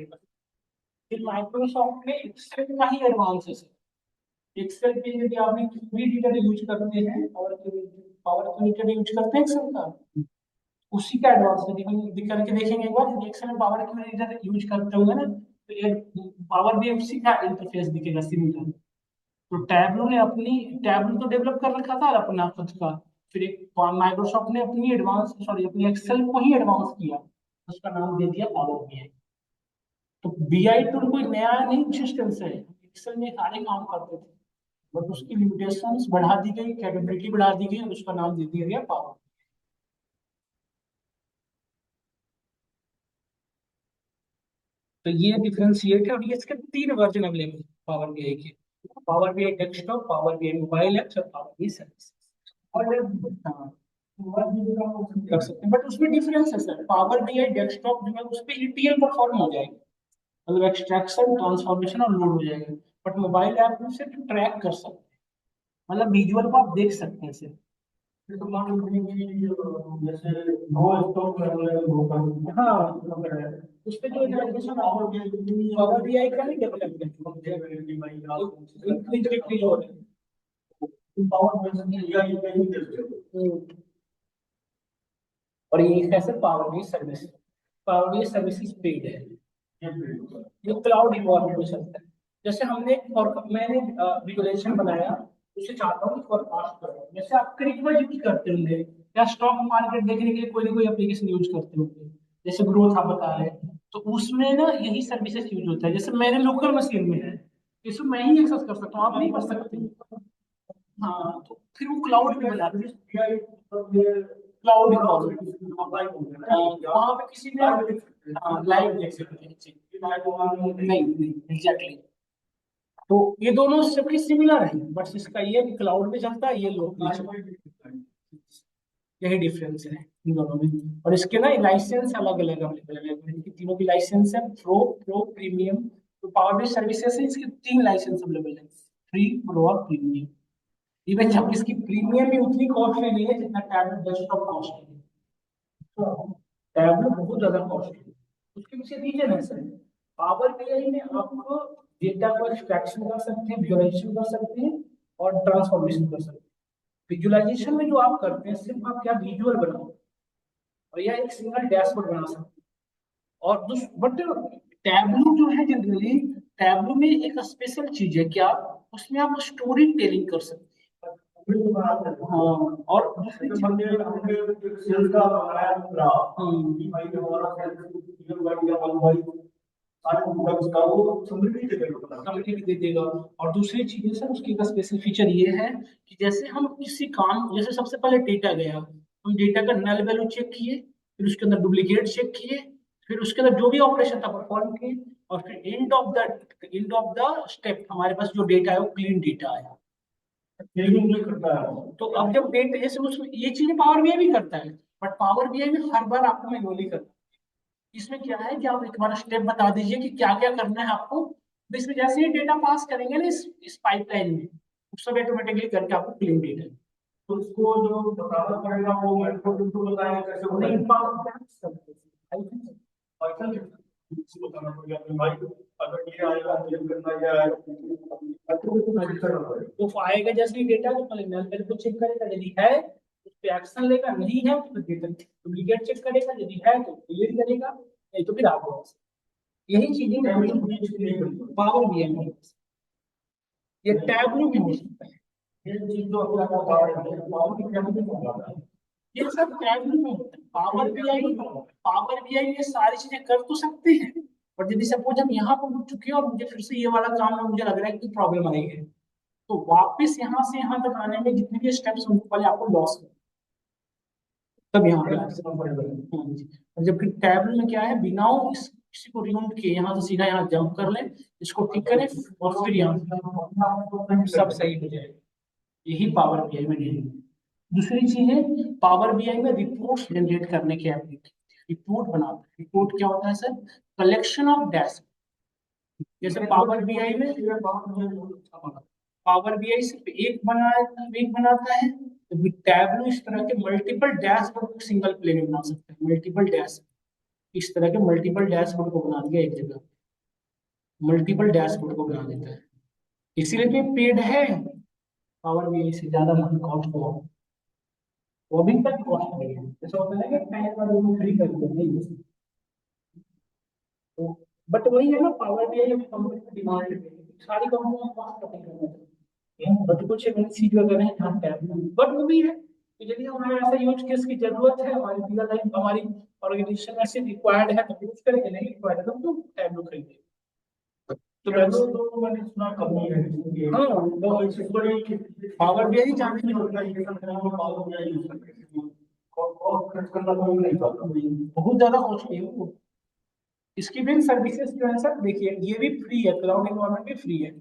फिर माइक्रोसॉफ्ट ने एक्सेल का ही एडवांस है। एक्सेल पे यदि आपने क्वेरी एडिटर यूज करते हैं और पावर क्वेरी यूज करते हैं एक्सेल का, उसी का एडवांस है। करके देखेंगे एक बार, एक्सेल में पावर क्वेरी एडिटर यूज करते होंगे ना, तो ये पावर भी उसी का इंटरफेस दिखेगा सिमिलर। तो टैबलो ने अपनी टैबलो तो डेवलप कर रखा था अपना खुद का, फिर एक माइक्रोसॉफ्ट ने अपनी एडवांस सॉरी अपनी एक्सेल को ही एडवांस किया, उसका नाम दे दिया पावर बीआई। तो बीआई टूल कोई नया नहीं सिस्टम से है, एक्सेल में सारे काम करते थे, बट उसकी लिमिटेशंस बढ़ा दी गई, कैपेबिलिटी बढ़ा दी गई और उसका नाम दे दिया गया पावर। तो ये डिफरेंशिएट है, और ये इसके 3 वर्जन अवेलेबल पावर बीआई के। Power BI desktop, power BI mobile apps और पावर बीआई सर्विस। और हाँ, कर सकते हैं, बट उसमें डिफरेंस है सर। पावर बीआई डेस्कटॉप जो है उस पर ईटीएल परफॉर्म हो जाएगा, मतलब एक्सट्रैक्शन ट्रांसफॉर्मेशन और लोड हो जाएगा। बट मोबाइल ऐप में सिर्फ ट्रैक कर सकते हैं, मतलब विजुअल को आप देख सकते हैं सिर्फ। तो मान लीजिए कि जैसे वो स्टॉक हाँ, उस पे जो एप्लीकेशन पावर बीआई का ही डेवलपमेंट इंक्रीज डिक्रीज हो रहा है पावर और ये कैसे power BI service, power BI services paid है, जो क्लाउड इन्वायरमेंट में चलता है। जैसे हमने मैंने विजुअलाइजेशन बनाया, उसे चाहता हूँ फोरकास्ट करो, जैसे आप क्रिकबज यूज करते होंगे या स्टॉक मार्केट देखने के लिए कोई ना कोई एप्लीकेशन यूज करते होंगे, जैसे ग्रोथ आप बता रहे हैं, तो उसमें ना यही सर्विसेज यूज होता है। जैसे मेरे लोकल मशीन में है, इसमें मैं ही एक्सेस कर सकता हूँ, आप नहीं कर सकते। हाँ, तो फिर वो क्लाउड पे बना दे, क्लाउड वहां पे किसी ने लाइव देख सकते हैं, नहीं नहीं एग्जैक्टली। तो ये दोनों सबके सिमिलर है, बट इसका ये क्लाउड में चलता है, ये लोकल चलता है, यही डिफरेंस है इन दोनों में। और इसके ना लाइसेंस अलग अलग अवेलेबल है, इनकी तीनों की लाइसेंस है, प्रो प्रो प्रीमियम। तो पावर बेस्ड सर्विसेज है, इसके 3 लाइसेंस अवेलेबल है, फ्री प्रो और प्रीमियम। इवन जब इसकी प्रीमियम भी उतनी कॉस्टली नहीं है जितना टैबलेट डेस्कटॉप कॉस्टली है, तो टैबलेट बहुत ज्यादा कॉस्टली है। उसके पीछे रीजन है सर, पावर बीआई में आपको डेटा को एक्सट्रैक्शन कर सकते हैं, विजुअलाइजेशन कर सकते हैं और ट्रांसफॉर्मेशन कर सकते हैं। विजुअलाइजेशन में जो आप करते हैं सिर्फ आप क्या विजुअल बनाओ, और या एक सिंगल डैशबोर्ड बना सकते हैं। और बट टैबलू जो है जनरली, टैबलू में एक स्पेशल चीज है क्या, उसमें आप स्टोरी टेलिंग कर सकते हैं। हाँ, और दूसरी समरी भी दे देगा। और दूसरी चीज है सर, उसकी एक स्पेशल फीचर ये है कि जैसे हम किसी काम, जैसे सबसे पहले डेटा गया, हम डेटा का नल वैल्यू चेक किए, फिर उसके अंदर डुप्लीकेट चेक किए, फिर उसके अंदर जो भी ऑपरेशन था परफॉर्म किए, और फिर एंड ऑफ द स्टेप हमारे पास जो डेटा है वो क्लीन डेटा आया। तो अब जब डेटा जैसे उसमें ये चीजें पावर बीआई भी करता है, बट पावर बीआई में हर बार आपको मैन्युअली करता है। इसमें क्या है कि आप एक बार स्टेप बता दीजिए कि क्या क्या करना है आपको, तो इसमें जैसे ही डेटा पास करेंगे ना इस पाइपलाइन में, उस सब ऑटोमेटिकली करके आपको क्लीन डेटा, तो उसको जो बराबर करेगा वो मेथड तो बताएगा कैसे वो नहीं पाइथन इसको बताना पड़ेगा कि भाई अगर ये आएगा तो ये करना है, ये आएगा तो आएगा जैसे ही डेटा तो पहले नल वैल्यू को चेक करेगा, यदि है उस पे एक्शन लेगा, नहीं है तो डेटा डुप्लीकेट चेक करेगा, यदि है तो डिलीट करेगा, नहीं तो फिर आगे। यही चीजें पावर बीआई में, ये टैबलू में हो सकता है। ये चीज जो अपना पावर ये सब टैबलू में होता है। पावर बीआई ये सारी चीजें कर तो सकते हैं, बट यदि सपोज हम यहाँ पर उठ चुके हैं और मुझे फिर से ये वाला काम है, मुझे लग रहा है कि प्रॉब्लम आई है, तो वापस यहाँ से यहाँ तक आने में जितने भी स्टेप्स उनको पहले आपको लॉस हो, तब यहाँ पे हाँ जी। और जबकि टैब में क्या है, बिना किसी को रिमूव किए यहाँ से सीधा यहाँ जंप कर ले, इसको टिक करें और फिर यहाँ सब सही हो जाए। यही पावर बीआई में नहीं है। दूसरी चीज है, पावर बीआई में रिपोर्ट्स जनरेट करने की एबिलिटी, रिपोर्ट बनाता है। रिपोर्ट क्या होता है सर, कलेक्शन ऑफ डैश। जैसे पावर बीआई में पावर बीआई सिर्फ एक बनाता है, तो टैबलो इस तरह के मल्टीपल डैशबोर्ड को सिंगल प्ले में बना सकते हैं। मल्टीपल डैश, इस तरह के मल्टीपल डैशबोर्ड को बना दिया एक जगह, मल्टीपल डैशबोर्ड को बना देता है। इसीलिए तो पेड है, पावर बीआई से ज्यादा महंगा कॉस्ट हुआ, वो भी तक कॉस्ट नहीं है। ऐसा होता है कि पैन वाले लोग फ्री कर देते हैं, तो बट वही है ना, पावर बीआई अभी कंपनी की डिमांड है, सारी कंपनियां कॉस्ट कटिंग करना चाहती हैं, बट कुछ एमएनसी सीट वगैरह है जहाँ टैब, बट वो भी है कि यदि हमें ऐसा यूज केस की जरूरत है, हमारी रियल लाइफ हमारी ऑर्गेनाइजेशन ऐसे रिक्वायर्ड है तो यूज करेंगे, नहीं रिक्वायर्ड है तो हम तो टैब खरीदेंगे। तो तो मैंने सुना कंपनी है, हाँ वो बड़ी पावर बीआई जानते नहीं होता है, पावर बीआई यूज करते हैं, और खर्च करना तो नहीं चाहता, बहुत ज्यादा कॉस्टली है वो। इसकी भी सर्विसेज जो है सर, देखिए ये भी फ्री है, क्लाउड एनवायरनमेंट भी फ्री है।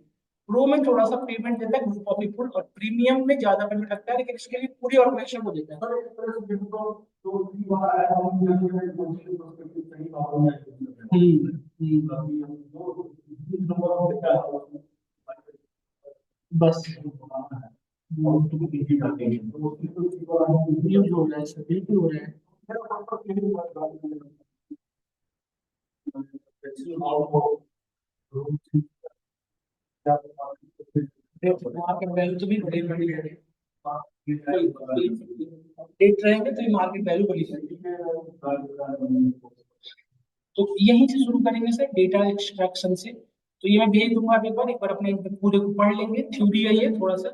प्रो में थोड़ा सा पेमेंट देता है ग्रुप ऑफ पीपल, और प्रीमियम में ज्यादा पेमेंट लगता है, लेकिन इसके लिए पूरी ऑर्गेनाइजेशन को देता है। बस यूज हो रहा है सर, बिल्कुल हो रहा है। मार्केट वैल्यू तो भी बड़ी बड़ी है, रेट रहेंगे तो ये मार्केट वैल्यू बड़ी है। तो यहीं से शुरू करेंगे सर, डेटा एक्सट्रैक्शन से। तो ये मैं भेज दूंगा आप एक बार अपने पूरे को पढ़ लेंगे, थ्योरी है ये थोड़ा सा।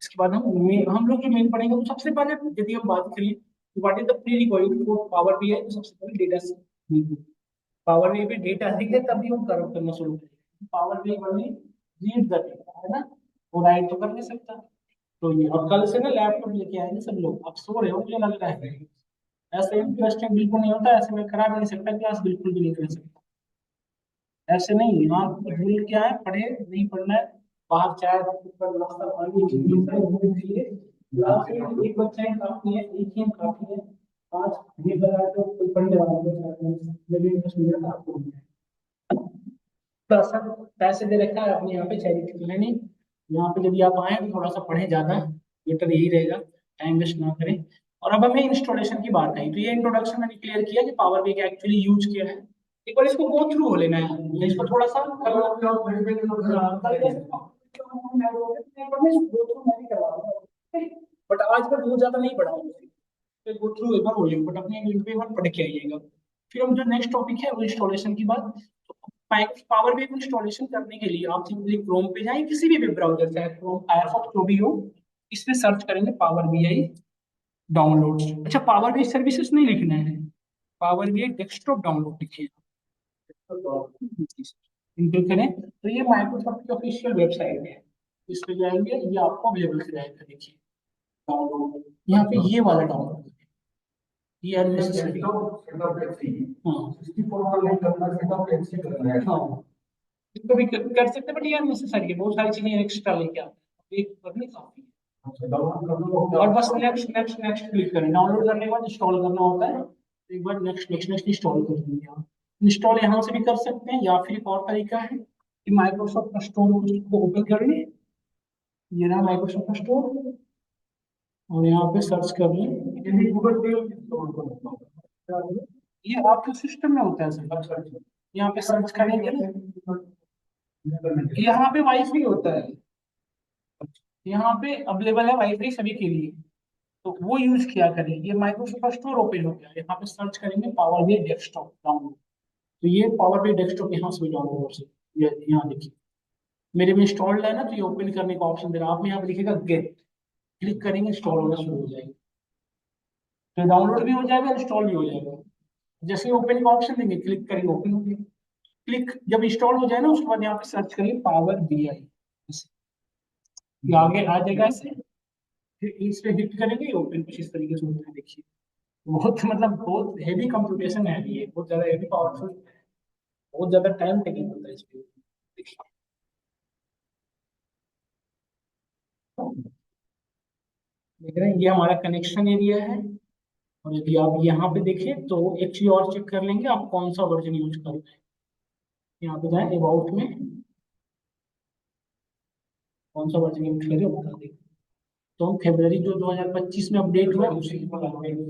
इसके बाद हम लोग जो मेन पढ़ेंगे, तो सबसे पहले यदि हम बात करें what is the pre requirement for power BI, तो सबसे पहले डेटा से, पावर बीआई पे डेटा दिखे तभी हम कर्व करना शुरू करेंगे। पावर बीआई वाली रीड द डेटा है ना, वो राइट तो कर नहीं सकता। तो ये, और कल से ना लैपटॉप लेके आएंगे सब लोग, अब सो रहे हो मुझे लग रहा है, ऐसे इंटरेस्टिंग बिल्कुल नहीं होता, ऐसे में करा भी नहीं सकता क्लास, बिल्कुल भी नहीं कर सकता। ऐसे नहीं, हाँ रूल क्या है, पढ़े नहीं पढ़ना है, बाहर चाय पर नाश्ता पानी घूमने के लिए क्लास में एक बच्चा ही काफी है, एक ही काफी है। पांच ये बना तो कोई पढ़ने वाला मेरे इंटरेस्ट नहीं आता आपको। तो सर पैसे दे रखा है अपने यहाँ पे चैरिटी के लिए, नहीं यहाँ पे यदि आप आए तो थोड़ा सा पढ़े ज्यादा, बेटर यही रहेगा, टाइम वेस्ट ना करें। और अब हमें इंस्टॉलेशन की बात आई, तो ये इंट्रोडक्शन मैंने क्लियर किया कि पावर बीआई एक्चुअली यूज किया है। एक बार इसको गो थ्रू हो लेना है, मैं इसको थोड़ा सा बट आज मैं बहुत ज्यादा नहीं पढ़ाऊंगा, गो थ्रू एक बार हो लेंगे, बट अपने एक बार पढ़ के आइएगा। फिर हम जो नेक्स्ट टॉपिक है वो इंस्टॉलेशन की बात। पावर बीआई को इंस्टॉलेशन करने के लिए आप सिंपली क्रोम पे जाएं, किसी भी वेब ब्राउजर से, क्रोम फायरफॉक्स जो भी हो, इस पे सर्च करेंगे पावर बीआई डाउनलोड। अच्छा, पावर बीआई सर्विसेज नहीं लिखना है, पावर बीआई डेस्कटॉप डाउनलोड लिखिए, इंटर करें तो ये माइक्रोसॉफ्ट की ऑफिशियल वेबसाइट है, इस पे जाएंगे, ये आपको अवेलेबल कराएगा, देखिए डाउनलोड, यहाँ पे ये वाला डाउनलोड, ये अननेसेसरी, हाँ हाँ, इसको भी कर सकते हैं, बट ये अननेसेसरी है, बहुत सारी चीजें एक्स्ट्रा लेके आते हैं, एक करनी काफी है। और बस नेक्स्ट नेक्स्ट नेक्स्ट क्लिक करें, डाउनलोड करने के बाद इंस्टॉल करना होता है, तो एक बार नेक्स्ट नेक्स्ट नेक्स्ट इंस्टॉल कर देंगे आप। इंस्टॉल यहाँ से भी कर सकते हैं, या फिर एक और तरीका है कि माइक्रोसॉफ्ट स्टोर को ओपन कर लें, ये रहा माइक्रोसॉफ्ट स्टोर, और यहाँ पे सर्च कर लें गूगल पे, ये आपके सिस्टम में होता है सर, यहाँ पे सर्च करेंगे ना, यहाँ पे वाईफाई होता है, यहाँ पे अवेलेबल है वाईफाई सभी के लिए, तो वो यूज किया करें। ये माइक्रोसॉफ्ट स्टोर ओपन हो गया, यहाँ पे सर्च करेंगे पावर बीआई डेस्कटॉप डाउनलोड, तो ये पावर बीआई डेस्कटॉप यहाँ से भी डाउनलोड हो सकती है, यहाँ देखिए मेरे में इंस्टॉल्ड है ना, तो ये ओपन करने का ऑप्शन दे रहा है, आप यहाँ पे लिखेगा गेट, क्लिक करेंगे इंस्टॉल होना शुरू हो जाएगा, तो डाउनलोड भी हो जाएगा, इंस्टॉल भी हो जाएगा। जैसे ओपन का ऑप्शन देंगे, क्लिक करेंगे ओपन हो जाएगा। क्लिक जब इंस्टॉल हो जाए ना, उसके बाद यहाँ पे सर्च करिए पावर बीआई, ये आगे आ जाएगा ऐसे, फिर इस पे हिट करेंगे, ओपन कुछ इस तरीके से होता है, देखिए बहुत मतलब बहुत हेवी कंप्यूटेशन है ये, बहुत ज्यादा हेवी पावरफुल, बहुत ज्यादा टाइम टेकिंग होता है इस पे, देखिए देख रहे हैं, ये हमारा कनेक्शन एरिया है। और यदि आप यहाँ पे देखें तो एक चीज और चेक कर लेंगे, आप कौन सा वर्जन यूज कर रहे हैं, यहाँ पे जाए अबाउट में, कौन सा वर्जन यूज करें वो बता देगा। तो हम फेब्रवरी जो 2025 में अपडेट हुआ उसी को लगाएंगे,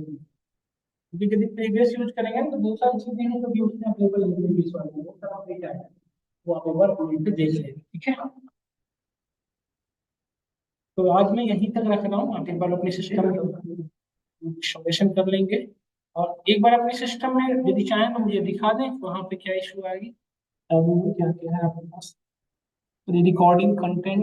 क्योंकि यदि प्रीवियस यूज करेंगे तो बहुत सारी चीजें हैं जो भी उसमें अवेलेबल नहीं है, इस वाले में वो सब अपडेट आएगा, वो आप एक बार अपडेट पे देख लेंगे, ठीक है। तो आज मैं यहीं तक रख रहा हूँ, आप एक बार अपने सिस्टम में इंस्टॉलेशन कर लेंगे, और एक बार अपने सिस्टम में यदि चाहें तो मुझे दिखा दें वहाँ पे क्या इशू आएगी। अब क्या क्या है आपके पास, रिकॉर्डिंग कंटेंट